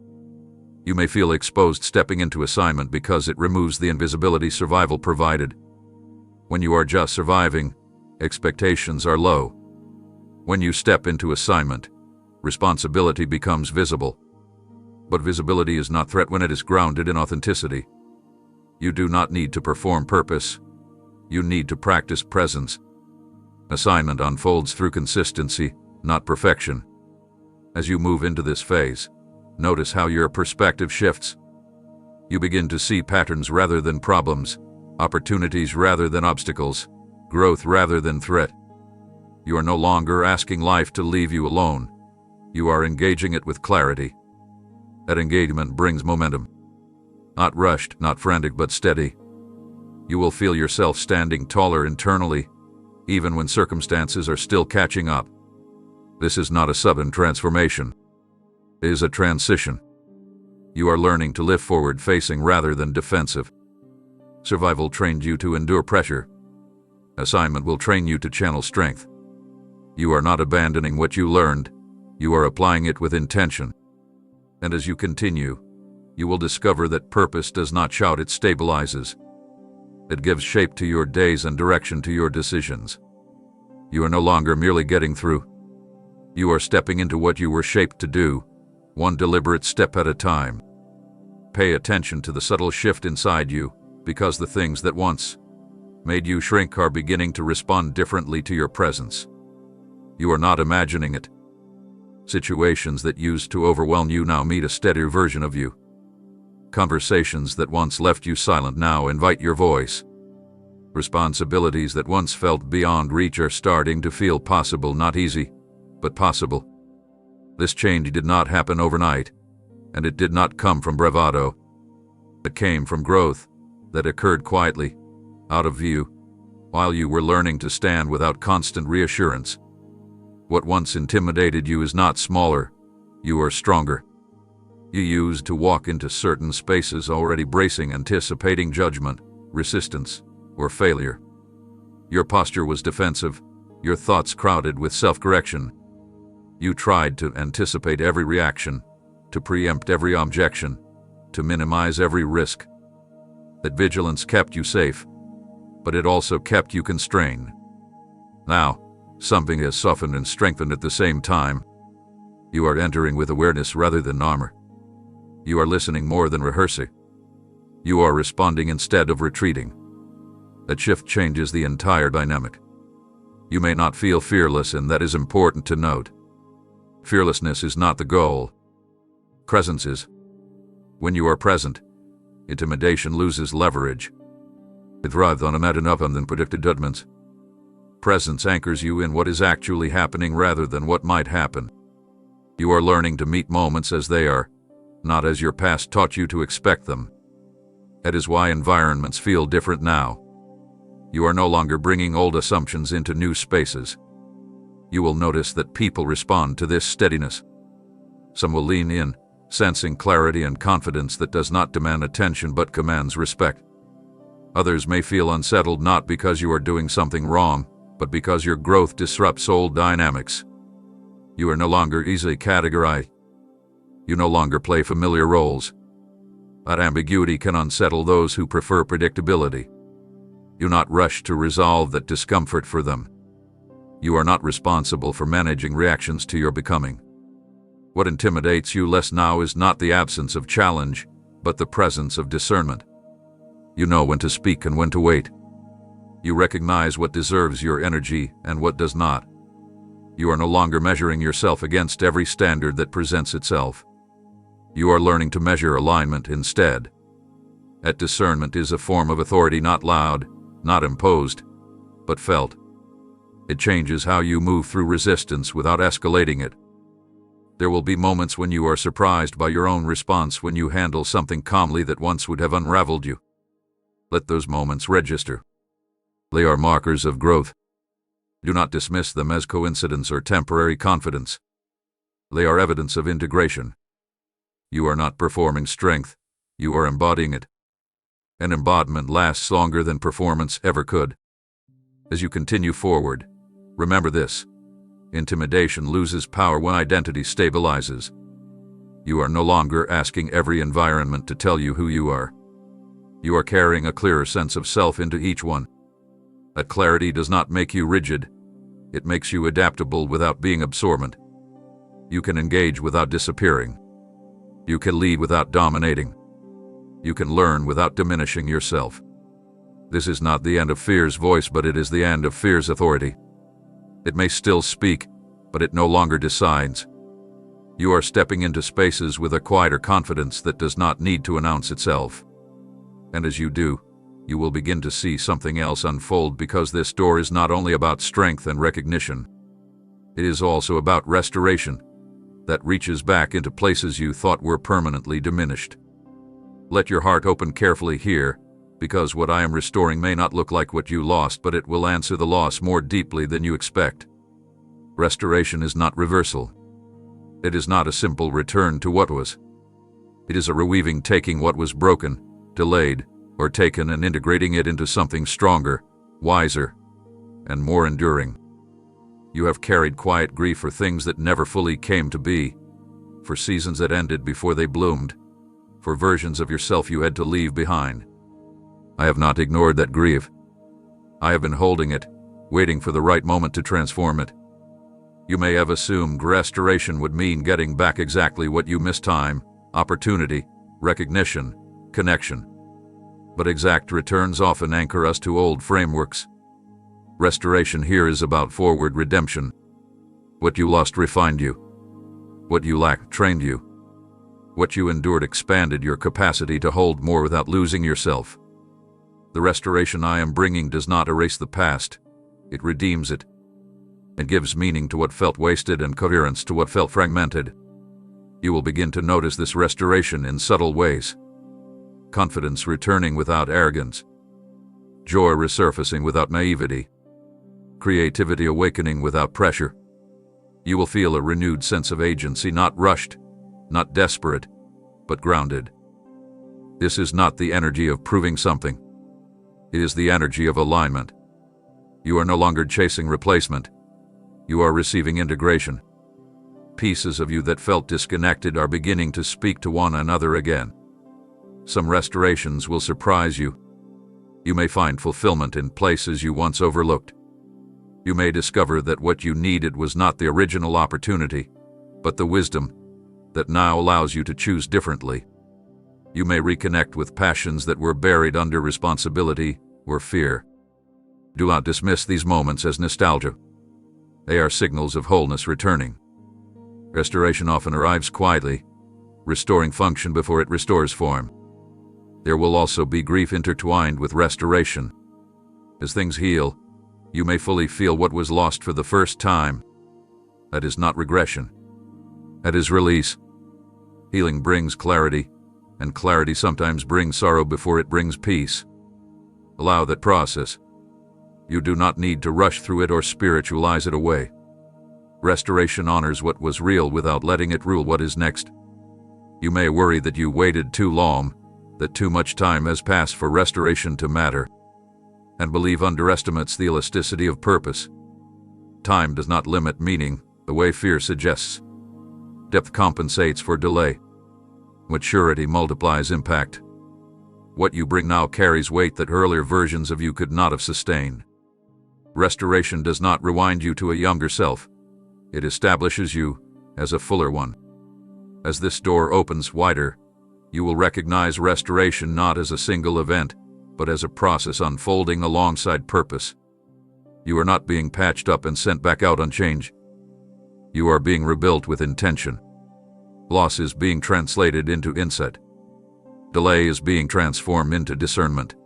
You may feel exposed stepping into assignment because it removes the invisibility survival provided. When you are just surviving, expectations are low. When you step into assignment, responsibility becomes visible. But visibility is not threat when it is grounded in authenticity. You do not need to perform purpose. You need to practice presence. Assignment unfolds through consistency, not perfection. As you move into this phase, notice how your perspective shifts. You begin to see patterns rather than problems, opportunities rather than obstacles, growth rather than threat. You are no longer asking life to leave you alone. You are engaging it with clarity. That engagement brings momentum. Not rushed, not frantic, but steady. You will feel yourself standing taller internally, even when circumstances are still catching up. This is not a sudden transformation. It is a transition. You are learning to live forward-facing rather than defensive. Survival trained you to endure pressure. Assignment will train you to channel strength. You are not abandoning what you learned, you are applying it with intention. And as you continue, you will discover that purpose does not shout, it stabilizes. It gives shape to your days and direction to your decisions. You are no longer merely getting through. You are stepping into what you were shaped to do, one deliberate step at a time. Pay attention to the subtle shift inside you, because the things that once made you shrink are beginning to respond differently to your presence. You are not imagining it. Situations that used to overwhelm you now meet a steadier version of you. Conversations that once left you silent now invite your voice. Responsibilities that once felt beyond reach are starting to feel possible, not easy, but possible. This change did not happen overnight, and it did not come from bravado. It came from growth that occurred quietly, out of view, while you were learning to stand without constant reassurance. What once intimidated you is not smaller, you are stronger. You used to walk into certain spaces already bracing, anticipating judgment, resistance, or failure. Your posture was defensive, your thoughts crowded with self-correction. You tried to anticipate every reaction, to preempt every objection, to minimize every risk. That vigilance kept you safe, but it also kept you constrained. Now, something has softened and strengthened at the same time. You are entering with awareness rather than armor. You are listening more than rehearsing. You are responding instead of retreating. That shift changes the entire dynamic. You may not feel fearless, and that is important to note. Fearlessness is not the goal. Presence is. When you are present, intimidation loses leverage. It thrives on imagined than predicted judgments. Presence anchors you in what is actually happening rather than what might happen. You are learning to meet moments as they are, not as your past taught you to expect them. That is why environments feel different now. You are no longer bringing old assumptions into new spaces. You will notice that people respond to this steadiness. Some will lean in, sensing clarity and confidence that does not demand attention but commands respect. Others may feel unsettled not because you are doing something wrong, but because your growth disrupts old dynamics. You are no longer easily categorized. You no longer play familiar roles. That ambiguity can unsettle those who prefer predictability. Do not rush to resolve that discomfort for them. You are not responsible for managing reactions to your becoming. What intimidates you less now is not the absence of challenge, but the presence of discernment. You know when to speak and when to wait. You recognize what deserves your energy and what does not. You are no longer measuring yourself against every standard that presents itself. You are learning to measure alignment instead. That discernment is a form of authority, not loud, not imposed, but felt. It changes how you move through resistance without escalating it. There will be moments when you are surprised by your own response when you handle something calmly that once would have unraveled you. Let those moments register. They are markers of growth. Do not dismiss them as coincidence or temporary confidence. They are evidence of integration. You are not performing strength, you are embodying it. An embodiment lasts longer than performance ever could. As you continue forward, remember this: intimidation loses power when identity stabilizes. You are no longer asking every environment to tell you who you are. You are carrying a clearer sense of self into each one. That clarity does not make you rigid. It makes you adaptable without being absorbent. You can engage without disappearing. You can lead without dominating. You can learn without diminishing yourself. This is not the end of fear's voice, but it is the end of fear's authority. It may still speak, but it no longer decides. You are stepping into spaces with a quieter confidence that does not need to announce itself. And as you do, you will begin to see something else unfold, because this door is not only about strength and recognition. It is also about restoration that reaches back into places you thought were permanently diminished. Let your heart open carefully here, because what I am restoring may not look like what you lost, but it will answer the loss more deeply than you expect. Restoration is not reversal. It is not a simple return to what was. It is a reweaving, taking what was broken, delayed, or taken and integrating it into something stronger, wiser, and more enduring. You have carried quiet grief for things that never fully came to be, for seasons that ended before they bloomed, for versions of yourself you had to leave behind. I have not ignored that grief. I have been holding it, waiting for the right moment to transform it. You may have assumed restoration would mean getting back exactly what you missed: time, opportunity, recognition, connection. But exact returns often anchor us to old frameworks. Restoration here is about forward redemption. What you lost refined you. What you lacked trained you. What you endured expanded your capacity to hold more without losing yourself. The restoration I am bringing does not erase the past. It redeems it. It gives meaning to what felt wasted and coherence to what felt fragmented. You will begin to notice this restoration in subtle ways. Confidence returning without arrogance. Joy resurfacing without naivety. Creativity awakening without pressure. You will feel a renewed sense of agency, not rushed, not desperate, but grounded. This is not the energy of proving something. It is the energy of alignment. You are no longer chasing replacement. You are receiving integration. Pieces of you that felt disconnected are beginning to speak to one another again. Some restorations will surprise you. You may find fulfillment in places you once overlooked. You may discover that what you needed was not the original opportunity, but the wisdom that now allows you to choose differently. You may reconnect with passions that were buried under responsibility or fear. Do not dismiss these moments as nostalgia. They are signals of wholeness returning. Restoration often arrives quietly, restoring function before it restores form. There will also be grief intertwined with restoration. As things heal, you may fully feel what was lost for the first time. That is not regression. That is release. Healing brings clarity, and clarity sometimes brings sorrow before it brings peace. Allow that process. You do not need to rush through it or spiritualize it away. Restoration honors what was real without letting it rule what is next. You may worry that you waited too long, that too much time has passed for restoration to matter, and belief underestimates the elasticity of purpose. Time does not limit meaning the way fear suggests. Depth compensates for delay. Maturity multiplies impact. What you bring now carries weight that earlier versions of you could not have sustained. Restoration does not rewind you to a younger self. It establishes you as a fuller one. As this door opens wider, you will recognize restoration not as a single event, but as a process unfolding alongside purpose. You are not being patched up and sent back out on change. You are being rebuilt with intention. Loss is being translated into insight. Delay is being transformed into discernment.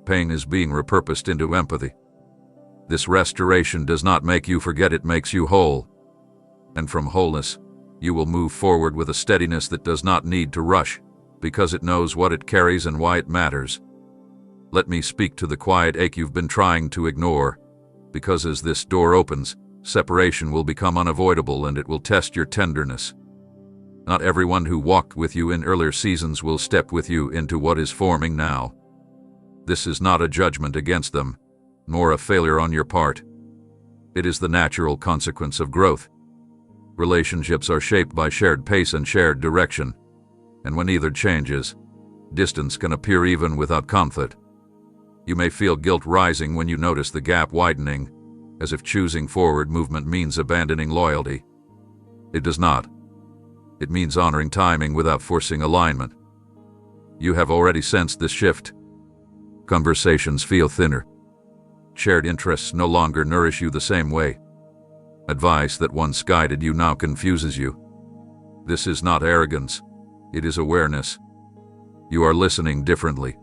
Pain is being repurposed into empathy. This restoration does not make you forget, it makes you whole. And from wholeness, you will move forward with a steadiness that does not need to rush, because it knows what it carries and why it matters. Let me speak to the quiet ache you've been trying to ignore, because as this door opens, separation will become unavoidable and it will test your tenderness. Not everyone who walked with you in earlier seasons will step with you into what is forming now. This is not a judgment against them, nor a failure on your part. It is the natural consequence of growth. Relationships are shaped by shared pace and shared direction, and when either changes, distance can appear even without conflict. You may feel guilt rising when you notice the gap widening, as if choosing forward movement means abandoning loyalty. It does not. It means honoring timing without forcing alignment. You have already sensed this shift. Conversations feel thinner. Shared interests no longer nourish you the same way. Advice that once guided you now confuses you. This is not arrogance. It is awareness. You are listening differently.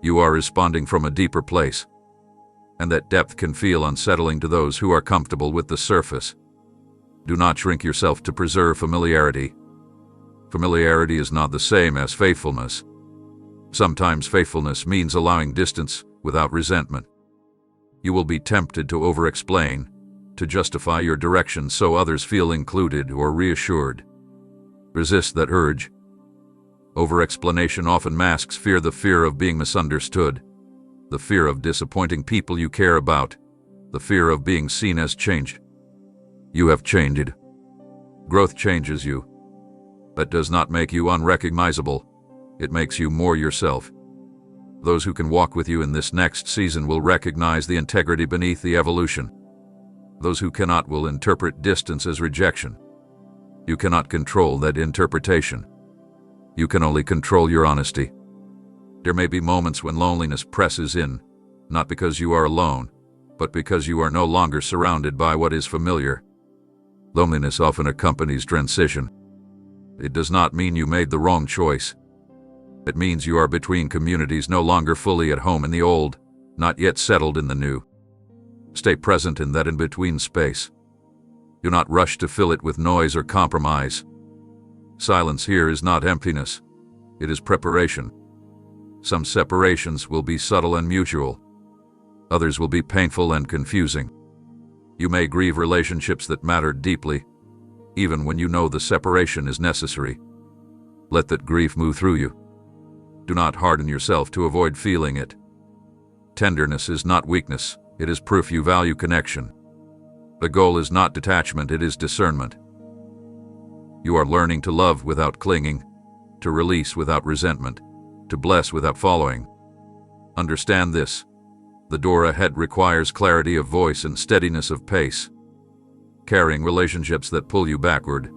You are responding from a deeper place. And that depth can feel unsettling to those who are comfortable with the surface. Do not shrink yourself to preserve familiarity. Familiarity is not the same as faithfulness. Sometimes faithfulness means allowing distance without resentment. You will be tempted to over-explain, to justify your direction so others feel included or reassured. Resist that urge. Over-explanation often masks fear, the fear of being misunderstood, the fear of disappointing people you care about, the fear of being seen as changed. You have changed. Growth changes you. That does not make you unrecognizable. It makes you more yourself. Those who can walk with you in this next season will recognize the integrity beneath the evolution. Those who cannot will interpret distance as rejection. You cannot control that interpretation. You can only control your honesty. There may be moments when loneliness presses in, not because you are alone, but because you are no longer surrounded by what is familiar. Loneliness often accompanies transition. It does not mean you made the wrong choice. It means you are between communities, no longer fully at home in the old, not yet settled in the new. Stay present in that in-between space. Do not rush to fill it with noise or compromise. Silence here is not emptiness. It is preparation. Some separations will be subtle and mutual. Others will be painful and confusing. You may grieve relationships that mattered deeply, even when you know the separation is necessary. Let that grief move through you. Do not harden yourself to avoid feeling it. Tenderness is not weakness, it is proof you value connection. The goal is not detachment, it is discernment. You are learning to love without clinging, to release without resentment, to bless without following. Understand this. The door ahead requires clarity of voice and steadiness of pace. Carrying relationships that pull you backward,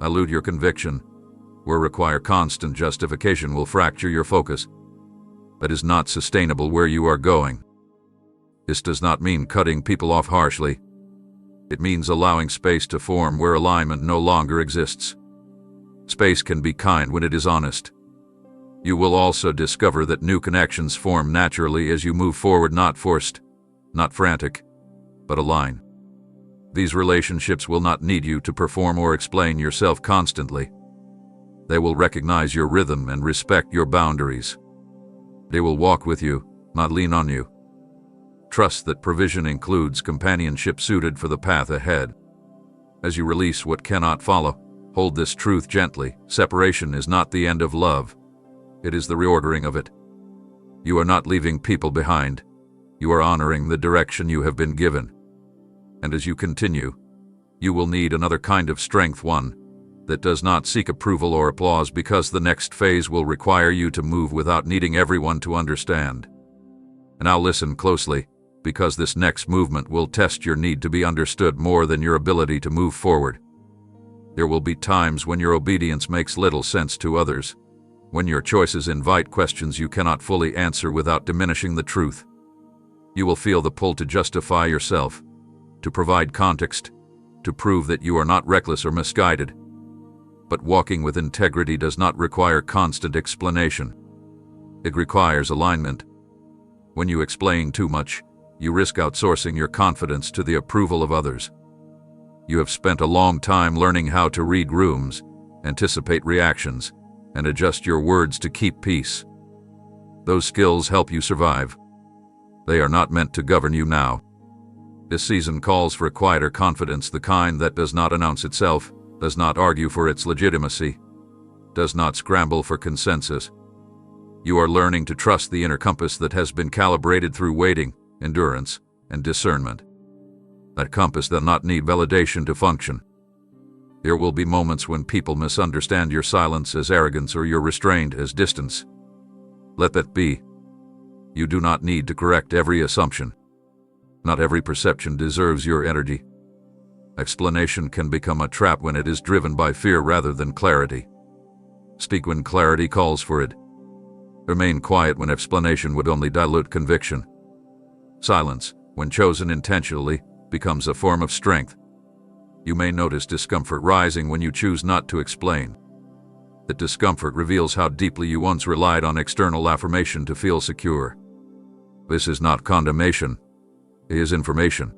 elude your conviction, or require constant justification will fracture your focus. That is not sustainable where you are going. This does not mean cutting people off harshly. It means allowing space to form where alignment no longer exists. Space can be kind when it is honest. You will also discover that new connections form naturally as you move forward, not forced, not frantic, but align. These relationships will not need you to perform or explain yourself constantly. They will recognize your rhythm and respect your boundaries. They will walk with you, not lean on you. Trust that provision includes companionship suited for the path ahead. As you release what cannot follow, hold this truth gently. Separation is not the end of love. It is the reordering of it. You are not leaving people behind. You are honoring the direction you have been given. And as you continue, you will need another kind of strength, one that does not seek approval or applause, because the next phase will require you to move without needing everyone to understand. And now listen closely, because this next movement will test your need to be understood more than your ability to move forward. There will be times when your obedience makes little sense to others, when your choices invite questions you cannot fully answer without diminishing the truth. You will feel the pull to justify yourself, to provide context, to prove that you are not reckless or misguided. But walking with integrity does not require constant explanation. It requires alignment. When you explain too much, you risk outsourcing your confidence to the approval of others. You have spent a long time learning how to read rooms, anticipate reactions, and adjust your words to keep peace. Those skills help you survive. They are not meant to govern you now. This season calls for a quieter confidence, the kind that does not announce itself, does not argue for its legitimacy, does not scramble for consensus. You are learning to trust the inner compass that has been calibrated through waiting, endurance, and discernment. That compass does not need validation to function. There will be moments when people misunderstand your silence as arrogance or your restraint as distance. Let that be. You do not need to correct every assumption. Not every perception deserves your energy. Explanation can become a trap when it is driven by fear rather than clarity. Speak when clarity calls for it. Remain quiet when explanation would only dilute conviction. Silence, when chosen intentionally, becomes a form of strength. You may notice discomfort rising when you choose not to explain. That discomfort reveals how deeply you once relied on external affirmation to feel secure. This is not condemnation. It is information.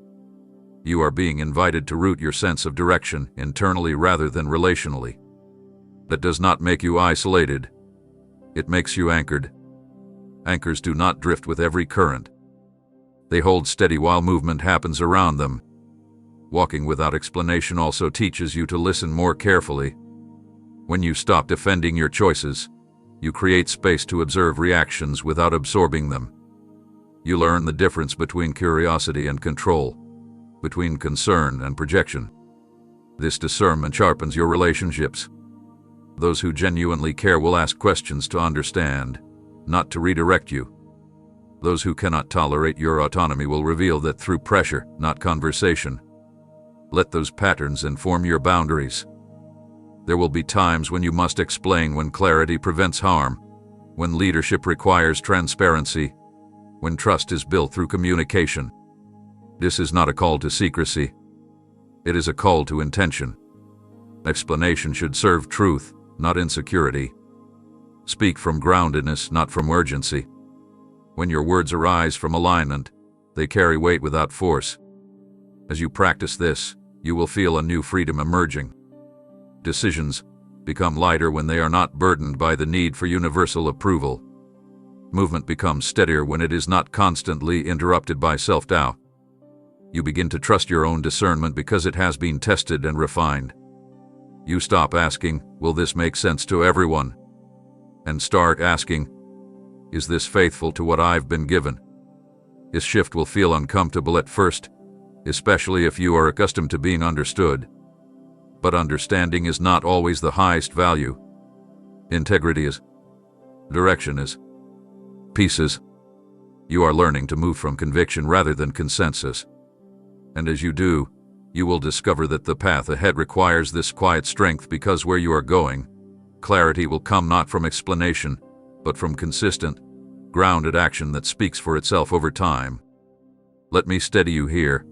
You are being invited to root your sense of direction internally rather than relationally. That does not make you isolated. It makes you anchored. Anchors do not drift with every current. They hold steady while movement happens around them. Walking without explanation also teaches you to listen more carefully. When you stop defending your choices, you create space to observe reactions without absorbing them. You learn the difference between curiosity and control, between concern and projection. This discernment sharpens your relationships. Those who genuinely care will ask questions to understand, not to redirect you. Those who cannot tolerate your autonomy will reveal that through pressure, not conversation. Let those patterns inform your boundaries. There will be times when you must explain, when clarity prevents harm, when leadership requires transparency, when trust is built through communication. This is not a call to secrecy. It is a call to intention. Explanation should serve truth, not insecurity. Speak from groundedness, not from urgency. When your words arise from alignment, they carry weight without force. As you practice this, you will feel a new freedom emerging. Decisions become lighter when they are not burdened by the need for universal approval. Movement becomes steadier when it is not constantly interrupted by self-doubt. You begin to trust your own discernment because it has been tested and refined. You stop asking, "Will this make sense to everyone?" and start asking, "Is this faithful to what I've been given?" This shift will feel uncomfortable at first, especially if you are accustomed to being understood. But understanding is not always the highest value. Integrity is. Direction is. Peace is. You are learning to move from conviction rather than consensus. And as you do, you will discover that the path ahead requires this quiet strength, because where you are going, clarity will come not from explanation, but from consistent, grounded action that speaks for itself over time. Let me steady you here,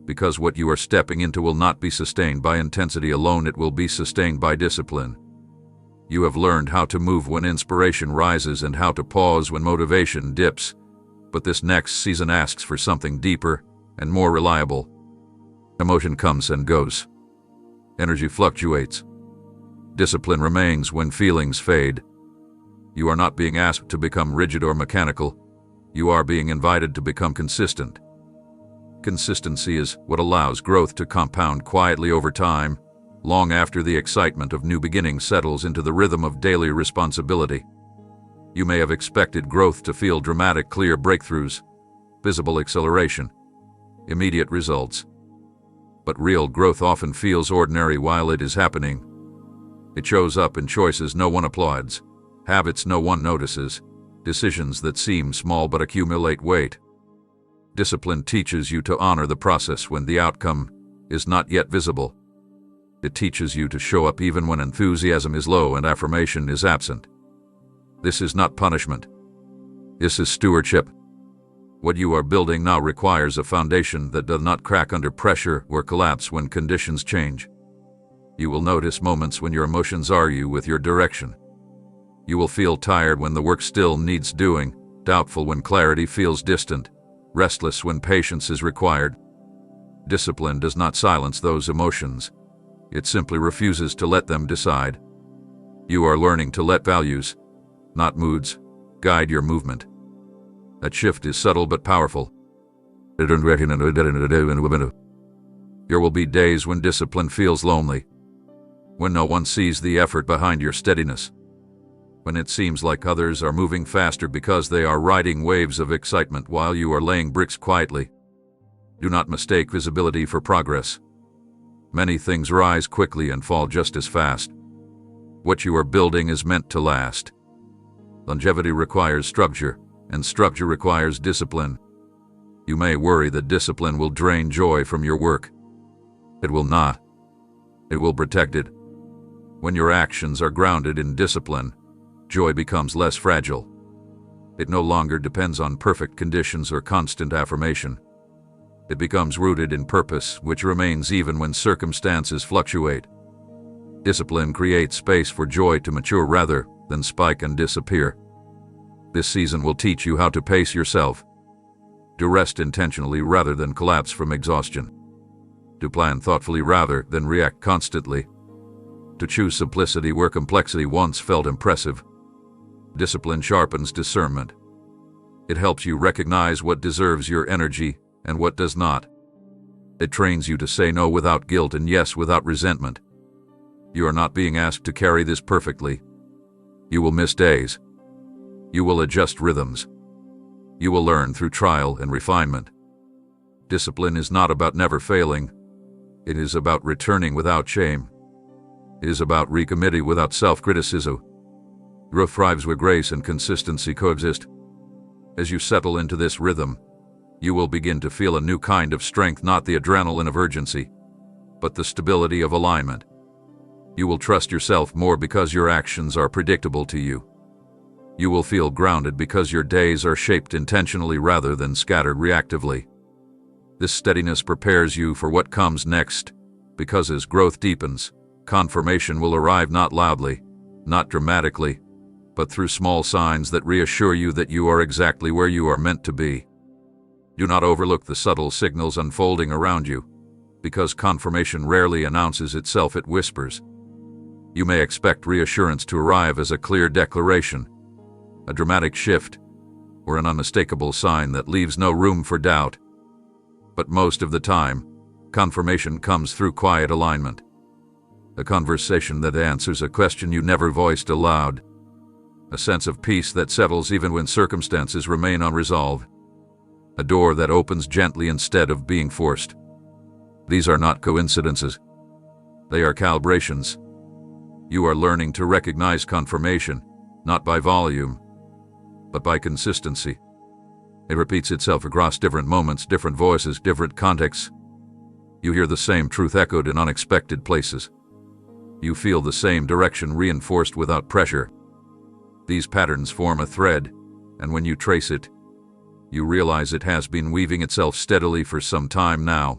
because what you are stepping into will not be sustained by intensity alone, it will be sustained by discipline. You have learned how to move when inspiration rises and how to pause when motivation dips, but this next season asks for something deeper and more reliable. Emotion comes and goes. Energy fluctuates. Discipline remains when feelings fade. You are not being asked to become rigid or mechanical. You are being invited to become consistent. Consistency is what allows growth to compound quietly over time, long after the excitement of new beginnings settles into the rhythm of daily responsibility. You may have expected growth to feel dramatic, clear breakthroughs, visible acceleration, immediate results. But real growth often feels ordinary while it is happening. It shows up in choices no one applauds, habits no one notices, decisions that seem small but accumulate weight. Discipline teaches you to honor the process when the outcome is not yet visible. It teaches you to show up even when enthusiasm is low and affirmation is absent. This is not punishment. This is stewardship. What you are building now requires a foundation that does not crack under pressure or collapse when conditions change. You will notice moments when your emotions argue with your direction. You will feel tired when the work still needs doing, doubtful when clarity feels distant, restless when patience is required. Discipline does not silence those emotions. It simply refuses to let them decide. You are learning to let values, not moods, guide your movement. That shift is subtle but powerful. There will be days when discipline feels lonely, when no one sees the effort behind your steadiness, when it seems like others are moving faster because they are riding waves of excitement while you are laying bricks quietly. Do not mistake visibility for progress. Many things rise quickly and fall just as fast. What you are building is meant to last. Longevity requires structure, and structure requires discipline. You may worry that discipline will drain joy from your work. It will not. It will protect it. When your actions are grounded in discipline, joy becomes less fragile. It no longer depends on perfect conditions or constant affirmation. It becomes rooted in purpose, which remains even when circumstances fluctuate. Discipline creates space for joy to mature rather than spike and disappear. This season will teach you how to pace yourself, to rest intentionally rather than collapse from exhaustion, to plan thoughtfully rather than react constantly, to choose simplicity where complexity once felt impressive. Discipline sharpens discernment. It helps you recognize what deserves your energy and what does not. It trains you to say no without guilt and yes without resentment. You are not being asked to carry this perfectly. You will miss days. You will adjust rhythms. You will learn through trial and refinement. Discipline is not about never failing. It is about returning without shame. It is about recommitting without self-criticism. Growth thrives where grace and consistency coexist. As you settle into this rhythm, you will begin to feel a new kind of strength, not the adrenaline of urgency, but the stability of alignment. You will trust yourself more because your actions are predictable to you. You will feel grounded because your days are shaped intentionally rather than scattered reactively. This steadiness prepares you for what comes next, because as growth deepens, confirmation will arrive not loudly, not dramatically, but through small signs that reassure you that you are exactly where you are meant to be. Do not overlook the subtle signals unfolding around you, because confirmation rarely announces itself, it whispers. You may expect reassurance to arrive as a clear declaration, a dramatic shift, or an unmistakable sign that leaves no room for doubt. But most of the time, confirmation comes through quiet alignment. A conversation that answers a question you never voiced aloud. A sense of peace that settles even when circumstances remain unresolved. A door that opens gently instead of being forced. These are not coincidences. They are calibrations. You are learning to recognize confirmation, not by volume, but by consistency. It repeats itself across different moments, different voices, different contexts. You hear the same truth echoed in unexpected places. You feel the same direction reinforced without pressure. These patterns form a thread, and when you trace it, you realize it has been weaving itself steadily for some time now.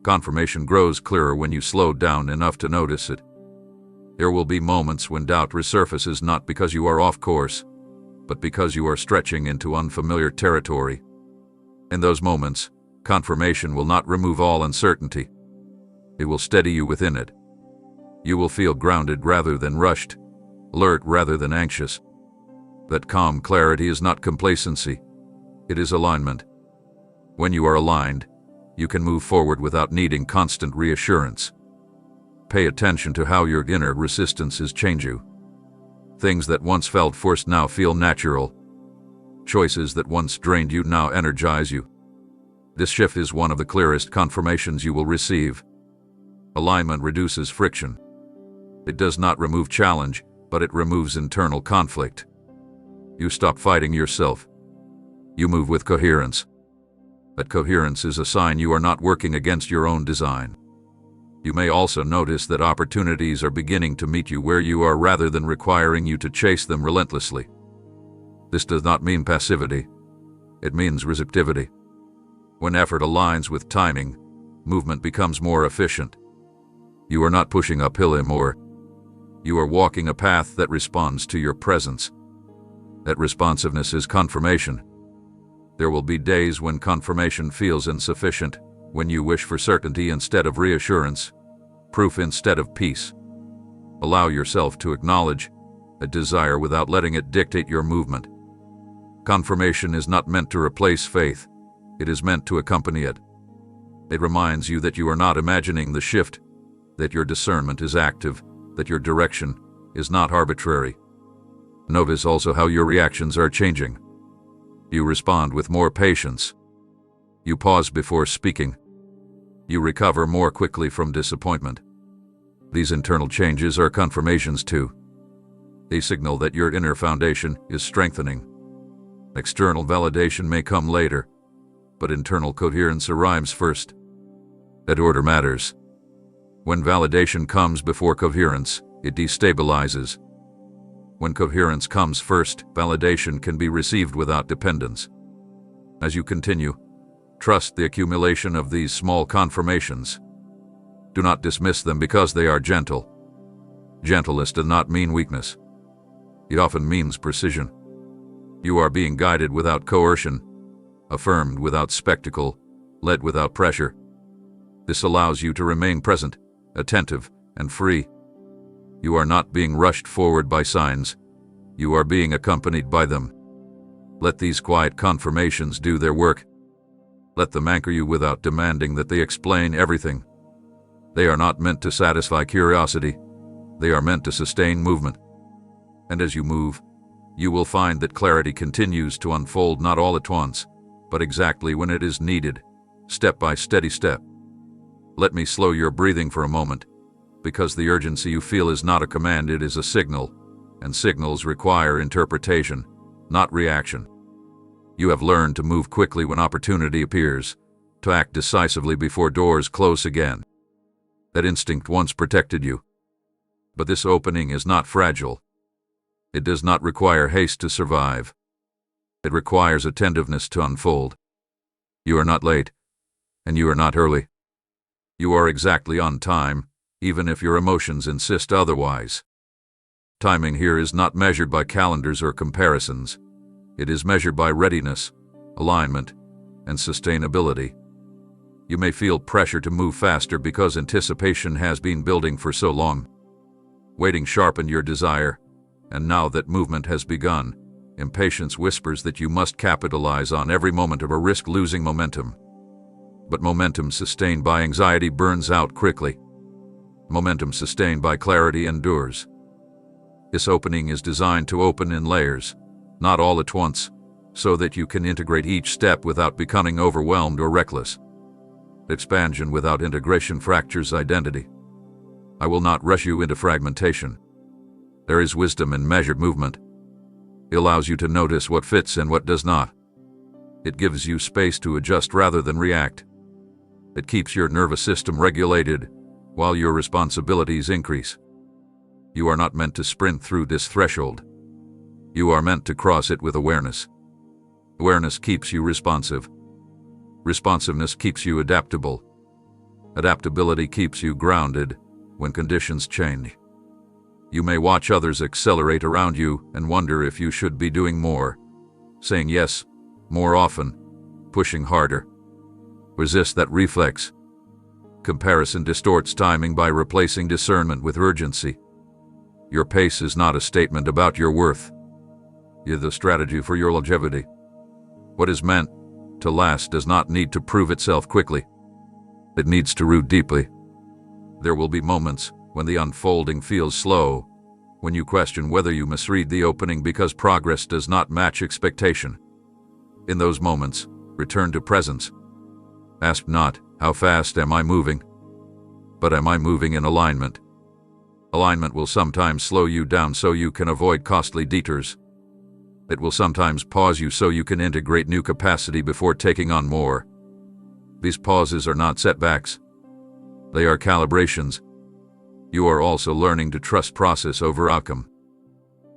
Confirmation grows clearer when you slow down enough to notice it. There will be moments when doubt resurfaces, not because you are off course, but because you are stretching into unfamiliar territory. In those moments, confirmation will not remove all uncertainty. It will steady you within it. You will feel grounded rather than rushed, alert rather than anxious. That calm clarity is not complacency. It is alignment. When you are aligned, you can move forward without needing constant reassurance. Pay attention to how your inner resistances change you. Things that once felt forced now feel natural. Choices that once drained you now energize you. This shift is one of the clearest confirmations you will receive. Alignment reduces friction. It does not remove challenge, but it removes internal conflict. You stop fighting yourself. You move with coherence. That coherence is a sign you are not working against your own design. You may also notice that opportunities are beginning to meet you where you are rather than requiring you to chase them relentlessly. This does not mean passivity. It means receptivity. When effort aligns with timing, movement becomes more efficient. You are not pushing uphill anymore. You are walking a path that responds to your presence. That responsiveness is confirmation. There will be days when confirmation feels insufficient, when you wish for certainty instead of reassurance, proof instead of peace. Allow yourself to acknowledge a desire without letting it dictate your movement. Confirmation is not meant to replace faith. It is meant to accompany it. It reminds you that you are not imagining the shift, that your discernment is active, that your direction is not arbitrary. Notice also how your reactions are changing. You respond with more patience. You pause before speaking. You recover more quickly from disappointment. These internal changes are confirmations too. They signal that your inner foundation is strengthening. External validation may come later, but internal coherence arrives first. That order matters. When validation comes before coherence, it destabilizes. When coherence comes first, validation can be received without dependence. As you continue, trust the accumulation of these small confirmations. Do not dismiss them because they are gentle. Gentleness does not mean weakness. It often means precision. You are being guided without coercion, affirmed without spectacle, led without pressure. This allows you to remain present, attentive, and free. You are not being rushed forward by signs. You are being accompanied by them. Let these quiet confirmations do their work. Let them anchor you without demanding that they explain everything. They are not meant to satisfy curiosity. They are meant to sustain movement. And as you move, you will find that clarity continues to unfold not all at once, but exactly when it is needed, step by steady step. Let me slow your breathing for a moment, because the urgency you feel is not a command, it is a signal, and signals require interpretation, not reaction. You have learned to move quickly when opportunity appears, to act decisively before doors close again. That instinct once protected you. But this opening is not fragile. It does not require haste to survive. It requires attentiveness to unfold. You are not late, and you are not early. You are exactly on time, even if your emotions insist otherwise. Timing here is not measured by calendars or comparisons. It is measured by readiness, alignment, and sustainability. You may feel pressure to move faster because anticipation has been building for so long. Waiting sharpened your desire, and now that movement has begun, impatience whispers that you must capitalize on every moment or risk losing momentum. But momentum sustained by anxiety burns out quickly. Momentum sustained by clarity endures. This opening is designed to open in layers, not all at once, so that you can integrate each step without becoming overwhelmed or reckless. Expansion without integration fractures identity. I will not rush you into fragmentation. There is wisdom in measured movement. It allows you to notice what fits and what does not. It gives you space to adjust rather than react. It keeps your nervous system regulated while your responsibilities increase. You are not meant to sprint through this threshold. You are meant to cross it with awareness. Awareness keeps you responsive. Responsiveness keeps you adaptable. Adaptability keeps you grounded when conditions change. You may watch others accelerate around you and wonder if you should be doing more, saying yes more often, pushing harder. Resist that reflex. Comparison distorts timing by replacing discernment with urgency. Your pace is not a statement about your worth. It is the strategy for your longevity. What is meant to last does not need to prove itself quickly. It needs to root deeply. There will be moments when the unfolding feels slow, when you question whether you misread the opening because progress does not match expectation. In those moments, return to presence. Ask not, how fast am I moving? But am I moving in alignment? Alignment will sometimes slow you down so you can avoid costly detours. It will sometimes pause you so you can integrate new capacity before taking on more. These pauses are not setbacks. They are calibrations. You are also learning to trust process over outcome.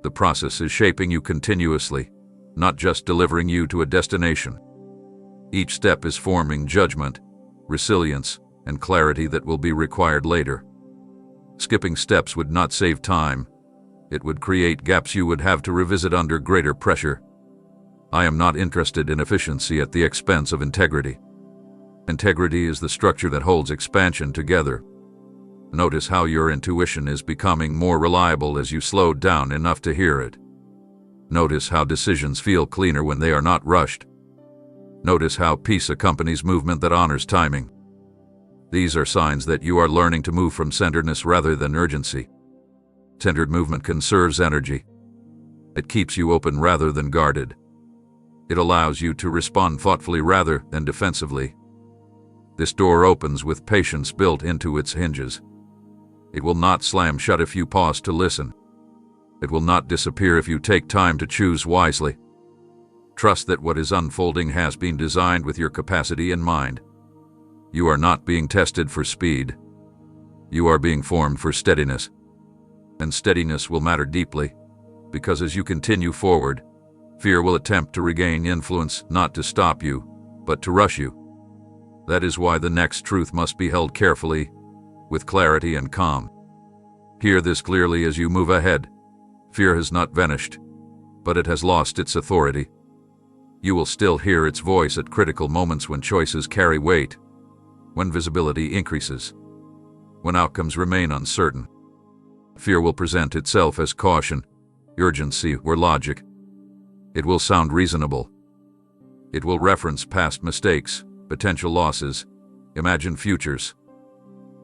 The process is shaping you continuously, not just delivering you to a destination. Each step is forming judgment, resilience, and clarity that will be required later. Skipping steps would not save time. It would create gaps you would have to revisit under greater pressure. I am not interested in efficiency at the expense of integrity. Integrity is the structure that holds expansion together. Notice how your intuition is becoming more reliable as you slow down enough to hear it. Notice how decisions feel cleaner when they are not rushed. Notice how peace accompanies movement that honors timing. These are signs that you are learning to move from centeredness rather than urgency. Centered movement conserves energy. It keeps you open rather than guarded. It allows you to respond thoughtfully rather than defensively. This door opens with patience built into its hinges. It will not slam shut if you pause to listen. It will not disappear if you take time to choose wisely. Trust that what is unfolding has been designed with your capacity in mind. You are not being tested for speed. You are being formed for steadiness. And steadiness will matter deeply, because as you continue forward, fear will attempt to regain influence, not to stop you, but to rush you. That is why the next truth must be held carefully, with clarity and calm. Hear this clearly as you move ahead. Fear has not vanished, but it has lost its authority. You will still hear its voice at critical moments when choices carry weight, when visibility increases, when outcomes remain uncertain. Fear will present itself as caution, urgency, or logic. It will sound reasonable. It will reference past mistakes, potential losses, imagine futures.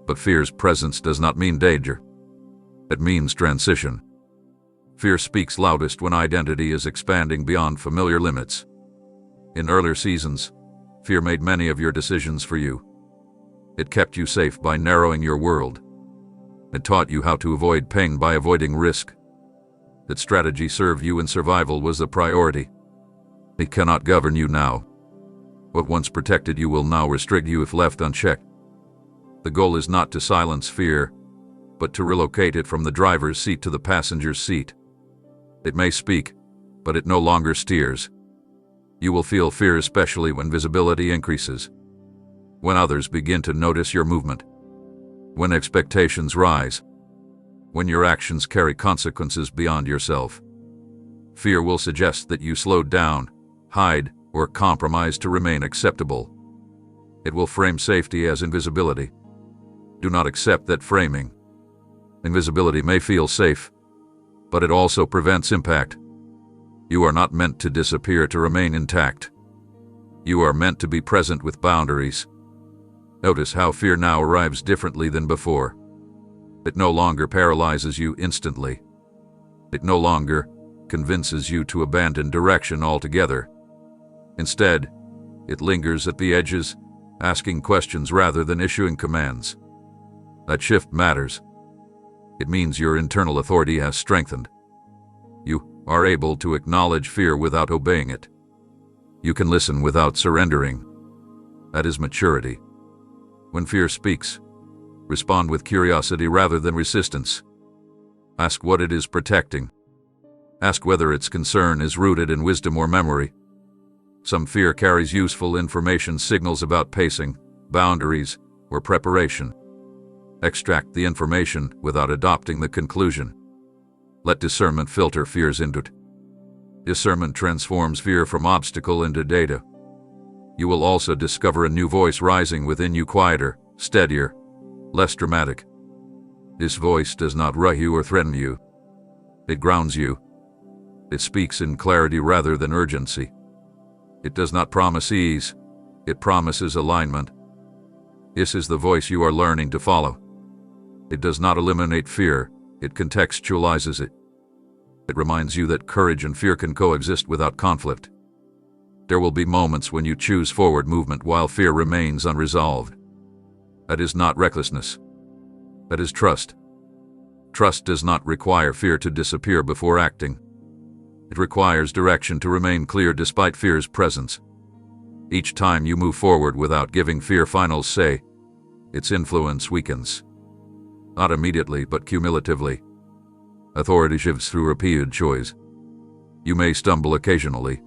But fear's presence does not mean danger. It means transition. Fear speaks loudest when identity is expanding beyond familiar limits. In earlier seasons, fear made many of your decisions for you. It kept you safe by narrowing your world. It taught you how to avoid pain by avoiding risk. That strategy served you when survival was the priority. It cannot govern you now. What once protected you will now restrict you if left unchecked. The goal is not to silence fear, but to relocate it from the driver's seat to the passenger's seat. It may speak, but it no longer steers. You will feel fear especially when visibility increases, when others begin to notice your movement, when expectations rise, when your actions carry consequences beyond yourself. Fear will suggest that you slowed down, hide, or compromise to remain acceptable. It will frame safety as invisibility. Do not accept that framing. Invisibility may feel safe, but it also prevents impact. You are not meant to disappear to remain intact. You are meant to be present with boundaries. Notice how fear now arrives differently than before. It no longer paralyzes you instantly. It no longer convinces you to abandon direction altogether. Instead, it lingers at the edges, asking questions rather than issuing commands. That shift matters. It means your internal authority has strengthened. You are able to acknowledge fear without obeying it. You can listen without surrendering. That is maturity. When fear speaks, respond with curiosity rather than resistance. Ask what it is protecting. Ask whether its concern is rooted in wisdom or memory. Some fear carries useful information signals about pacing, boundaries, or preparation. Extract the information without adopting the conclusion. Let discernment filter fears into it. Discernment transforms fear from obstacle into data. You will also discover a new voice rising within you, quieter, steadier, less dramatic. This voice does not rush you or threaten you. It grounds you. It speaks in clarity rather than urgency. It does not promise ease. It promises alignment. This is the voice you are learning to follow. It does not eliminate fear. It contextualizes it. It reminds you that courage and fear can coexist without conflict. There will be moments when you choose forward movement while fear remains unresolved. That is not recklessness. That is trust. Trust does not require fear to disappear before acting. It requires direction to remain clear despite fear's presence. Each time you move forward without giving fear final say, its influence weakens. Not immediately, but cumulatively. Authority shifts through repeated choice. You may stumble occasionally.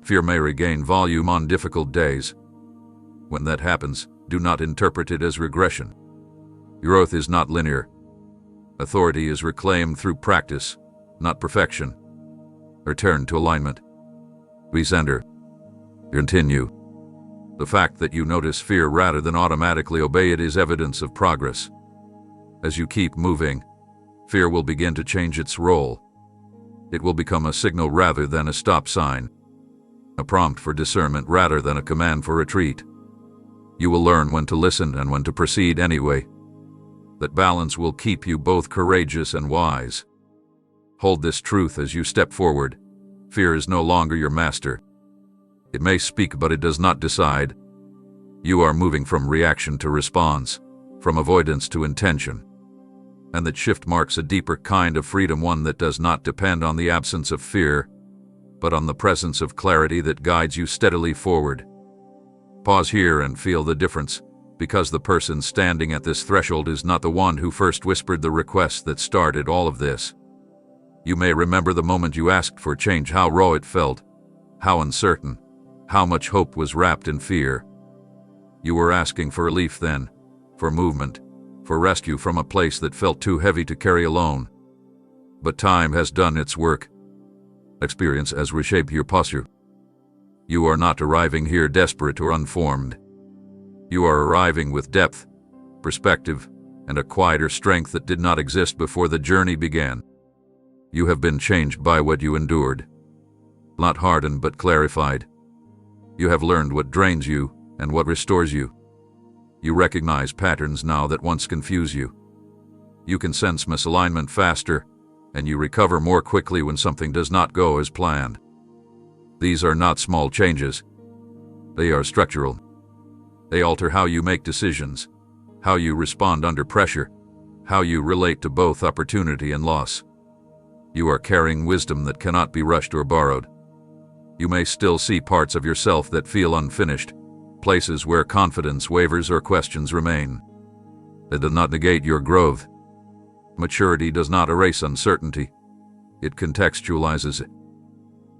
Fear may regain volume on difficult days. When that happens, do not interpret it as regression. Growth is not linear. Authority is reclaimed through practice, not perfection. Return to alignment. Recenter. Continue. The fact that you notice fear rather than automatically obey it is evidence of progress. As you keep moving, fear will begin to change its role. It will become a signal rather than a stop sign, a prompt for discernment rather than a command for retreat. You will learn when to listen and when to proceed anyway. That balance will keep you both courageous and wise. Hold this truth as you step forward. Fear is no longer your master. It may speak, but it does not decide. You are moving from reaction to response, from avoidance to intention. And that shift marks a deeper kind of freedom, one that does not depend on the absence of fear, but on the presence of clarity that guides you steadily forward. Pause here and feel the difference, because the person standing at this threshold is not the one who first whispered the request that started all of this. You may remember the moment you asked for change, how raw it felt, how uncertain, how much hope was wrapped in fear. You were asking for relief then, for movement, for rescue from a place that felt too heavy to carry alone. But time has done its work. Experience has reshaped your posture. You are not arriving here desperate or unformed. You are arriving with depth, perspective, and a quieter strength that did not exist before the journey began. You have been changed by what you endured. Not hardened but clarified. You have learned what drains you and what restores you. You recognize patterns now that once confuse you. You can sense misalignment faster, and you recover more quickly when something does not go as planned. These are not small changes. They are structural. They alter how you make decisions, how you respond under pressure, how you relate to both opportunity and loss. You are carrying wisdom that cannot be rushed or borrowed. You may still see parts of yourself that feel unfinished, places where confidence wavers or questions remain. That does not negate your growth. Maturity does not erase uncertainty. It contextualizes it.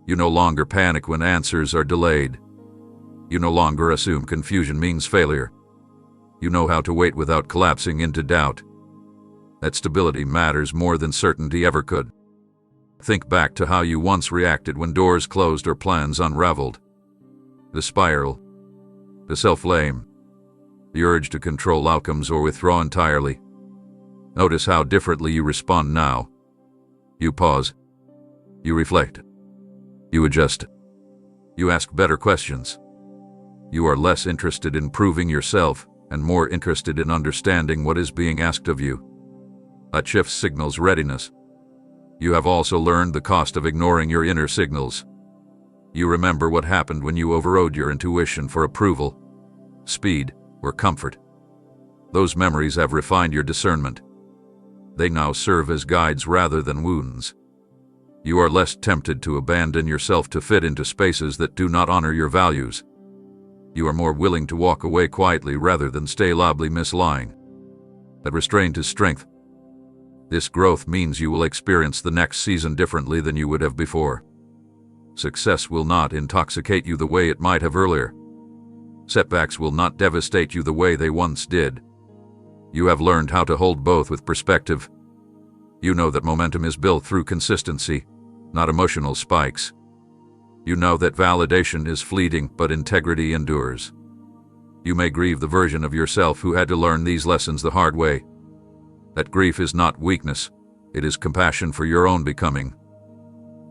You no longer panic when answers are delayed. You no longer assume confusion means failure. You know how to wait without collapsing into doubt. That stability matters more than certainty ever could. Think back to how you once reacted when doors closed or plans unraveled. The spiral, the self-blame, the urge to control outcomes or withdraw entirely. Notice how differently you respond now. You pause. You reflect. You adjust. You ask better questions. You are less interested in proving yourself and more interested in understanding what is being asked of you. That shift signals readiness. You have also learned the cost of ignoring your inner signals. You remember what happened when you overrode your intuition for approval, speed, or comfort. Those memories have refined your discernment. They now serve as guides rather than wounds. You are less tempted to abandon yourself to fit into spaces that do not honor your values. You are more willing to walk away quietly rather than stay loudly misaligned. That restraint is strength. This growth means you will experience the next season differently than you would have before. Success will not intoxicate you the way it might have earlier. Setbacks will not devastate you the way they once did. You have learned how to hold both with perspective. You know that momentum is built through consistency, not emotional spikes. You know that validation is fleeting, but integrity endures. You may grieve the version of yourself who had to learn these lessons the hard way. That grief is not weakness, it is compassion for your own becoming.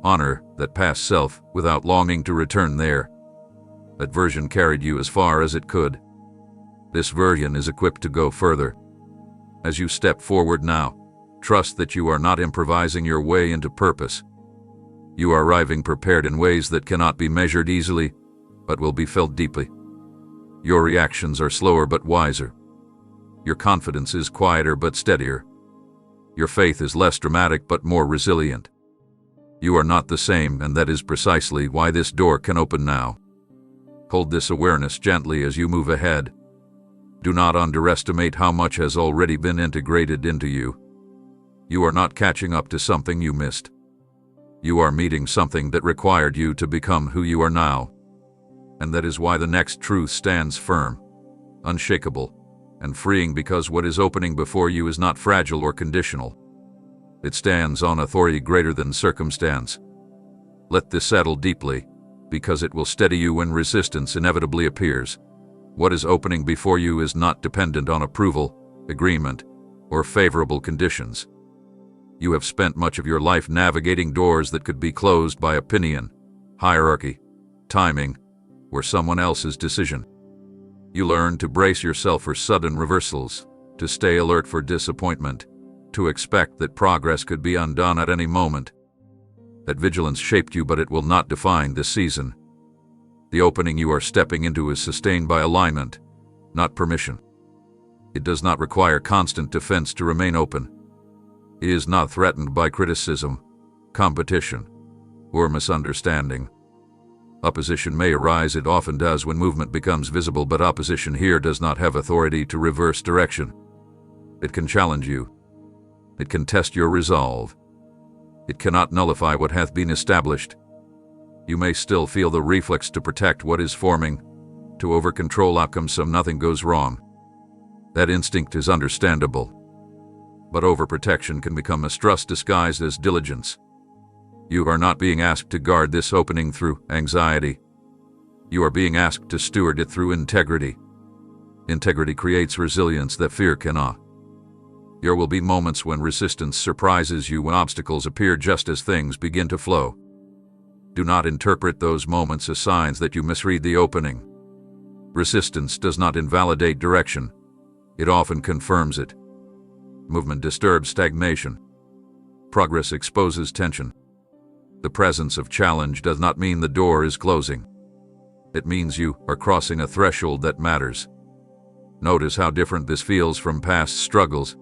Honor that past self without longing to return there. That version carried you as far as it could. This version is equipped to go further. As you step forward now, trust that you are not improvising your way into purpose. You are arriving prepared in ways that cannot be measured easily, but will be felt deeply. Your reactions are slower but wiser. Your confidence is quieter but steadier. Your faith is less dramatic but more resilient. You are not the same, and that is precisely why this door can open now. Hold this awareness gently as you move ahead. Do not underestimate how much has already been integrated into you. You are not catching up to something you missed. You are meeting something that required you to become who you are now. And that is why the next truth stands firm, unshakable, and freeing, because what is opening before you is not fragile or conditional. It stands on authority greater than circumstance. Let this settle deeply, because it will steady you when resistance inevitably appears. What is opening before you is not dependent on approval, agreement, or favorable conditions. You have spent much of your life navigating doors that could be closed by opinion, hierarchy, timing, or someone else's decision. You learn to brace yourself for sudden reversals, to stay alert for disappointment, to expect that progress could be undone at any moment. That vigilance shaped you, but it will not define this season. The opening you are stepping into is sustained by alignment, not permission. It does not require constant defense to remain open. It is not threatened by criticism, competition, or misunderstanding. Opposition may arise, it often does when movement becomes visible, but opposition here does not have authority to reverse direction. It can challenge you. It can test your resolve. It cannot nullify what hath been established. You may still feel the reflex to protect what is forming, to over-control outcomes so nothing goes wrong. That instinct is understandable. But overprotection can become mistrust disguised as diligence. You are not being asked to guard this opening through anxiety. You are being asked to steward it through integrity. Integrity creates resilience that fear cannot. There will be moments when resistance surprises you, when obstacles appear just as things begin to flow. Do not interpret those moments as signs that you misread the opening. Resistance does not invalidate direction. It often confirms it. Movement disturbs stagnation. Progress exposes tension. The presence of challenge does not mean the door is closing. It means you are crossing a threshold that matters. Notice how different this feels from past struggles.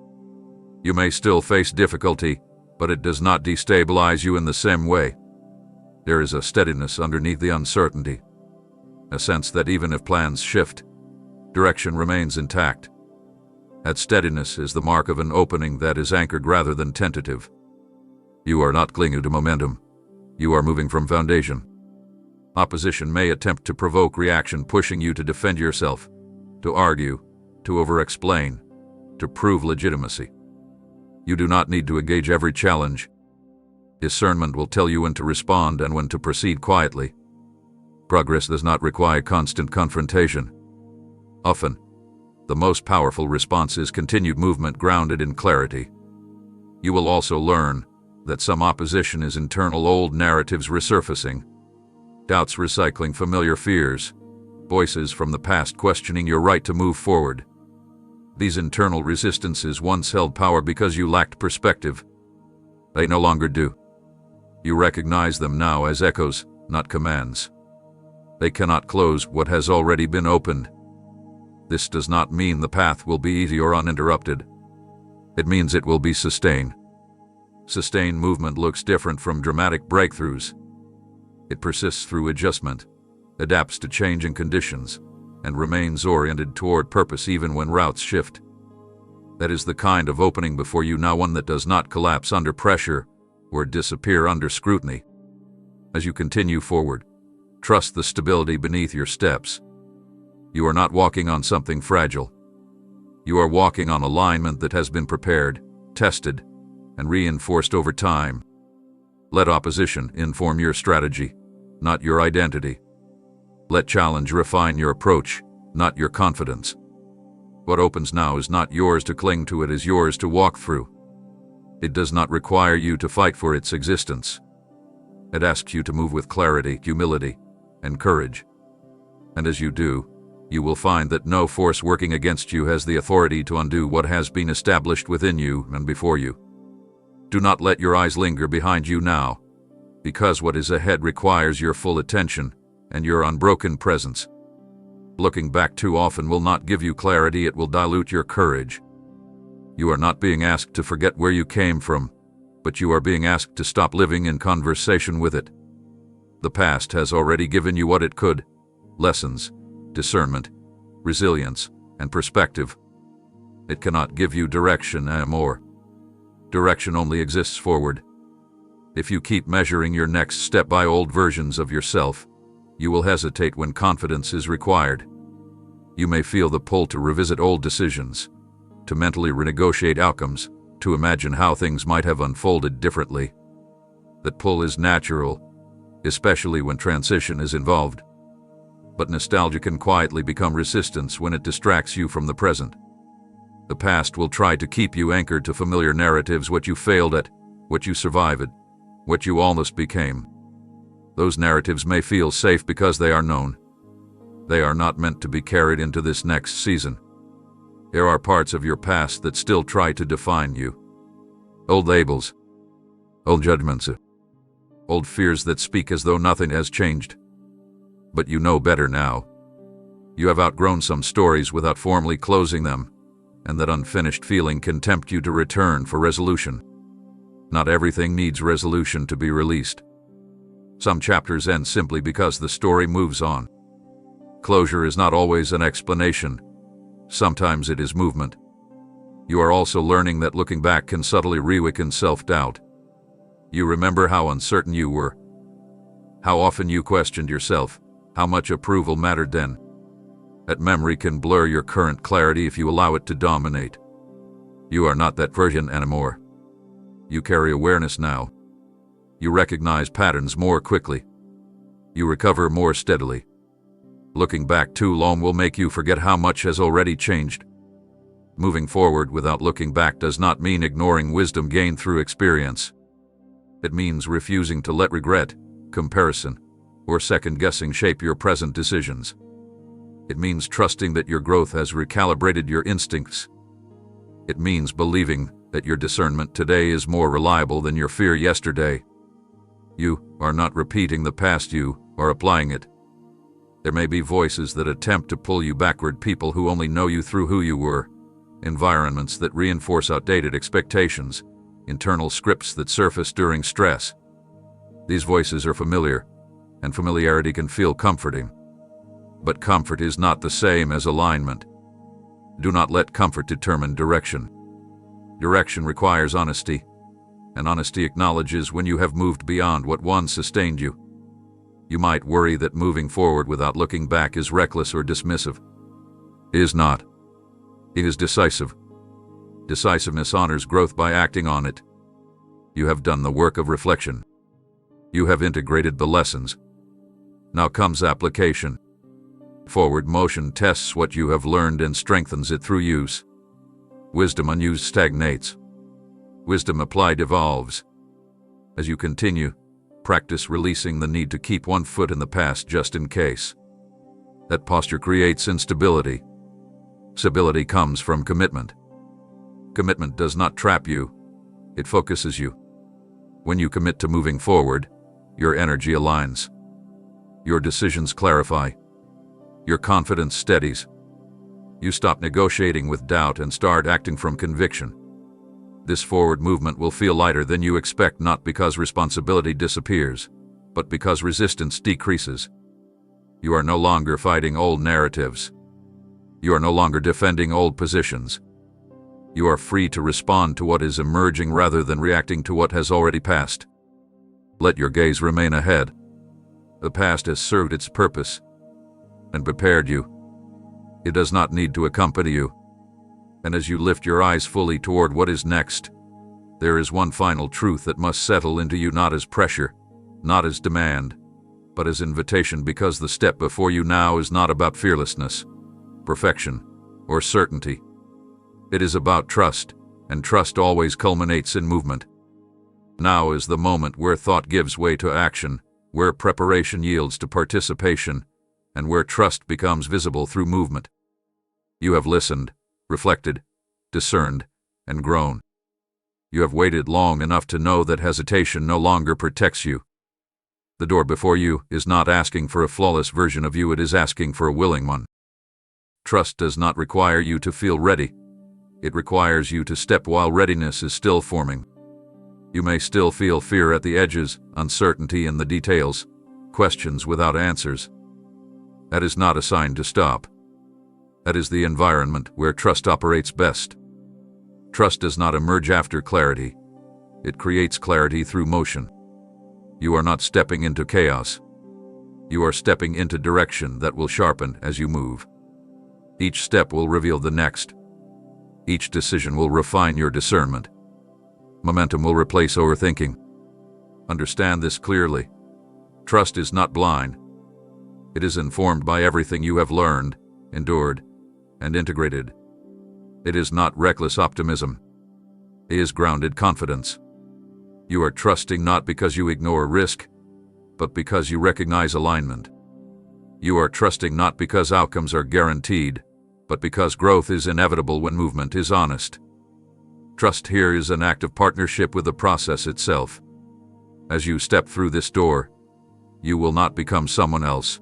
You may still face difficulty, but it does not destabilize you in the same way. There is a steadiness underneath the uncertainty, a sense that even if plans shift, direction remains intact. That steadiness is the mark of an opening that is anchored rather than tentative. You are not clinging to momentum. You are moving from foundation. Opposition may attempt to provoke reaction, pushing you to defend yourself, to argue, to over-explain, to prove legitimacy. You do not need to engage every challenge. Discernment will tell you when to respond and when to proceed quietly. Progress does not require constant confrontation. Often, the most powerful response is continued movement grounded in clarity. You will also learn that some opposition is internal, old narratives resurfacing, doubts recycling familiar fears, voices from the past questioning your right to move forward. These internal resistances once held power because you lacked perspective. They no longer do. You recognize them now as echoes, not commands. They cannot close what has already been opened. This does not mean the path will be easy or uninterrupted. It means it will be sustained. Sustained movement looks different from dramatic breakthroughs. It persists through adjustment, adapts to changing conditions, and remains oriented toward purpose even when routes shift. That is the kind of opening before you now, one that does not collapse under pressure or disappear under scrutiny. As you continue forward, trust the stability beneath your steps. You are not walking on something fragile. You are walking on alignment that has been prepared, tested, and reinforced over time. Let opposition inform your strategy, not your identity. Let challenge refine your approach, not your confidence. What opens now is not yours to cling to, it is yours to walk through. It does not require you to fight for its existence. It asks you to move with clarity, humility, and courage. And as you do, you will find that no force working against you has the authority to undo what has been established within you and before you. Do not let your eyes linger behind you now, because what is ahead requires your full attention and your unbroken presence. Looking back too often will not give you clarity, it will dilute your courage. You are not being asked to forget where you came from, but you are being asked to stop living in conversation with it. The past has already given you what it could: lessons, discernment, resilience, and perspective. It cannot give you direction anymore. Direction only exists forward. If you keep measuring your next step by old versions of yourself, you will hesitate when confidence is required. You may feel the pull to revisit old decisions, to mentally renegotiate outcomes, to imagine how things might have unfolded differently. That pull is natural, especially when transition is involved. But nostalgia can quietly become resistance when it distracts you from the present. The past will try to keep you anchored to familiar narratives: what you failed at, what you survived, what you almost became. Those narratives may feel safe because they are known. They are not meant to be carried into this next season. There are parts of your past that still try to define you. Old labels, old judgments, old fears that speak as though nothing has changed. But you know better now. You have outgrown some stories without formally closing them, and that unfinished feeling can tempt you to return for resolution. Not everything needs resolution to be released. Some chapters end simply because the story moves on. Closure is not always an explanation. Sometimes it is movement. You are also learning that looking back can subtly reawaken self-doubt. You remember how uncertain you were, how often you questioned yourself, how much approval mattered then. That memory can blur your current clarity if you allow it to dominate. You are not that version anymore. You carry awareness now. You recognize patterns more quickly. You recover more steadily. Looking back too long will make you forget how much has already changed. Moving forward without looking back does not mean ignoring wisdom gained through experience. It means refusing to let regret, comparison, or second-guessing shape your present decisions. It means trusting that your growth has recalibrated your instincts. It means believing that your discernment today is more reliable than your fear yesterday. You are not repeating the past, you are applying it. There may be voices that attempt to pull you backward, people who only know you through who you were, environments that reinforce outdated expectations, internal scripts that surface during stress. These voices are familiar, and familiarity can feel comforting. But comfort is not the same as alignment. Do not let comfort determine direction. Direction requires honesty, and honesty acknowledges when you have moved beyond what once sustained you. You might worry that moving forward without looking back is reckless or dismissive. It is not. It is decisive. Decisiveness honors growth by acting on it. You have done the work of reflection. You have integrated the lessons. Now comes application. Forward motion tests what you have learned and strengthens it through use. Wisdom unused stagnates. Wisdom applied evolves. As you continue, practice releasing the need to keep one foot in the past just in case. That posture creates instability. Stability comes from commitment. Commitment does not trap you, it focuses you. When you commit to moving forward, your energy aligns. Your decisions clarify. Your confidence steadies. You stop negotiating with doubt and start acting from conviction. This forward movement will feel lighter than you expect, not because responsibility disappears, but because resistance decreases. You are no longer fighting old narratives. You are no longer defending old positions. You are free to respond to what is emerging rather than reacting to what has already passed. Let your gaze remain ahead. The past has served its purpose and prepared you. It does not need to accompany you. And as you lift your eyes fully toward what is next, there is one final truth that must settle into you, not as pressure, not as demand, but as invitation, because the step before you now is not about fearlessness, perfection, or certainty. It is about trust, and trust always culminates in movement. Now is the moment where thought gives way to action, where preparation yields to participation, and where trust becomes visible through movement. You have listened, reflected, discerned, and grown. You have waited long enough to know that hesitation no longer protects you. The door before you is not asking for a flawless version of you, it is asking for a willing one. Trust does not require you to feel ready. It requires you to step while readiness is still forming. You may still feel fear at the edges, uncertainty in the details, questions without answers. That is not a sign to stop. That is the environment where trust operates best. Trust does not emerge after clarity. It creates clarity through motion. You are not stepping into chaos. You are stepping into direction that will sharpen as you move. Each step will reveal the next. Each decision will refine your discernment. Momentum will replace overthinking. Understand this clearly. Trust is not blind. It is informed by everything you have learned, endured, and integrated. It is not reckless optimism. It is grounded confidence. You are trusting not because you ignore risk, but because you recognize alignment. You are trusting not because outcomes are guaranteed, but because growth is inevitable when movement is honest. Trust here is an act of partnership with the process itself. As you step through this door, you will not become someone else.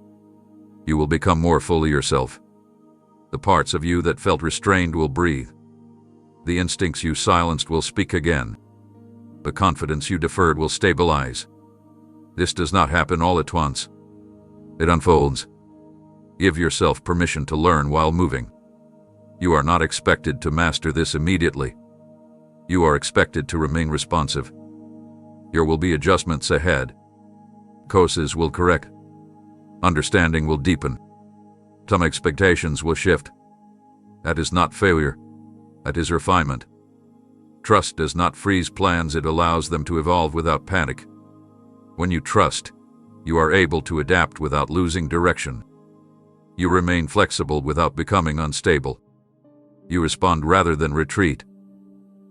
You will become more fully yourself. The parts of you that felt restrained will breathe. The instincts you silenced will speak again. The confidence you deferred will stabilize. This does not happen all at once. It unfolds. Give yourself permission to learn while moving. You are not expected to master this immediately. You are expected to remain responsive. There will be adjustments ahead. Courses will correct. Understanding will deepen. Some expectations will shift. That is not failure. That is refinement. Trust does not freeze plans, it allows them to evolve without panic. When you trust, you are able to adapt without losing direction. You remain flexible without becoming unstable. You respond rather than retreat.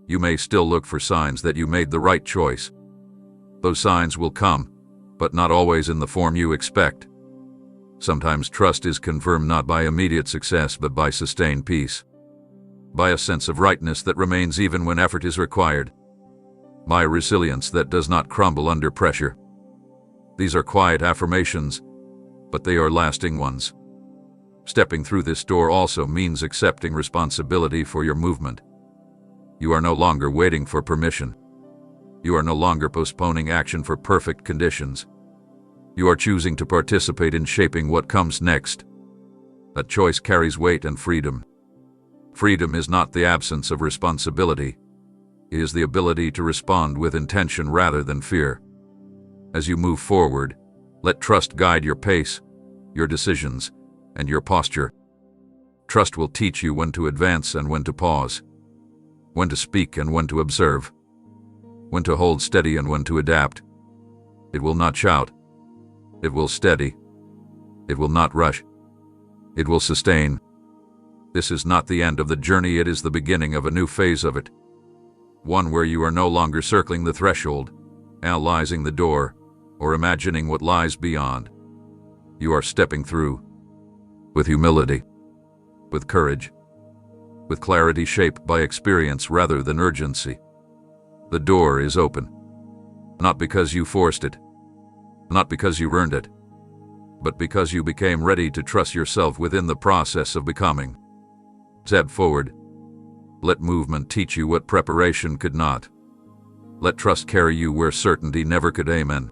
You may still look for signs that you made the right choice. Those signs will come, but not always in the form you expect. Sometimes trust is confirmed not by immediate success but by sustained peace, by a sense of rightness that remains even when effort is required, by resilience that does not crumble under pressure. These are quiet affirmations, but they are lasting ones. Stepping through this door also means accepting responsibility for your movement. You are no longer waiting for permission. You are no longer postponing action for perfect conditions. You are choosing to participate in shaping what comes next. That choice carries weight and freedom. Freedom is not the absence of responsibility. It is the ability to respond with intention rather than fear. As you move forward, let trust guide your pace, your decisions, and your posture. Trust will teach you when to advance and when to pause, when to speak and when to observe, when to hold steady and when to adapt. It will not shout. It will steady. It will not rush. It will sustain. This is not the end of the journey, it is the beginning of a new phase of it. One where you are no longer circling the threshold, analyzing the door, or imagining what lies beyond. You are stepping through, with humility, with courage, with clarity shaped by experience rather than urgency. The door is open, not because you forced it, not because you earned it, but because you became ready to trust yourself within the process of becoming. Step forward. Let movement teach you what preparation could not. Let trust carry you where certainty never could. Amen.